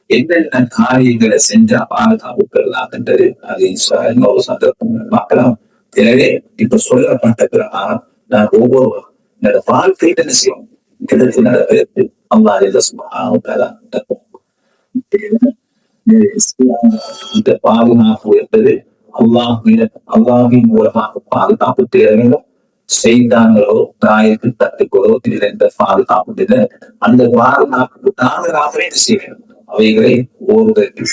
என்னென்ன காரியங்களை செஞ்சா பாதுகாப்பு பெறலாம் என்றது அதை இன்னொரு சந்தர்ப்பம் பார்க்கலாம். எனவே இப்ப சொல்லப்பட்ட பிரகாரம் நான் ஒவ்வொருவரும் என்னோட வாழ்க்கை என்ன செய்யும் கிடைத்து நடப்பதற்கு அல்லாஹ் சுப்ஹானஹு வ தஆலா இந்த பாதுகாப்பு என்பது அல்லாஹ்வின் மூலமாக பாதுகாப்பு தேட வேண்டும். செய்தாங்களோ தாயத்து தட்டுக்களோ இதுல எந்த பாதுகாப்பு இல்லை. அந்த பாதுகாப்புக்கு நாங்கள் ஆபரேட் செய்ய வேண்டும். அவைகளை ஓடுவதற்கு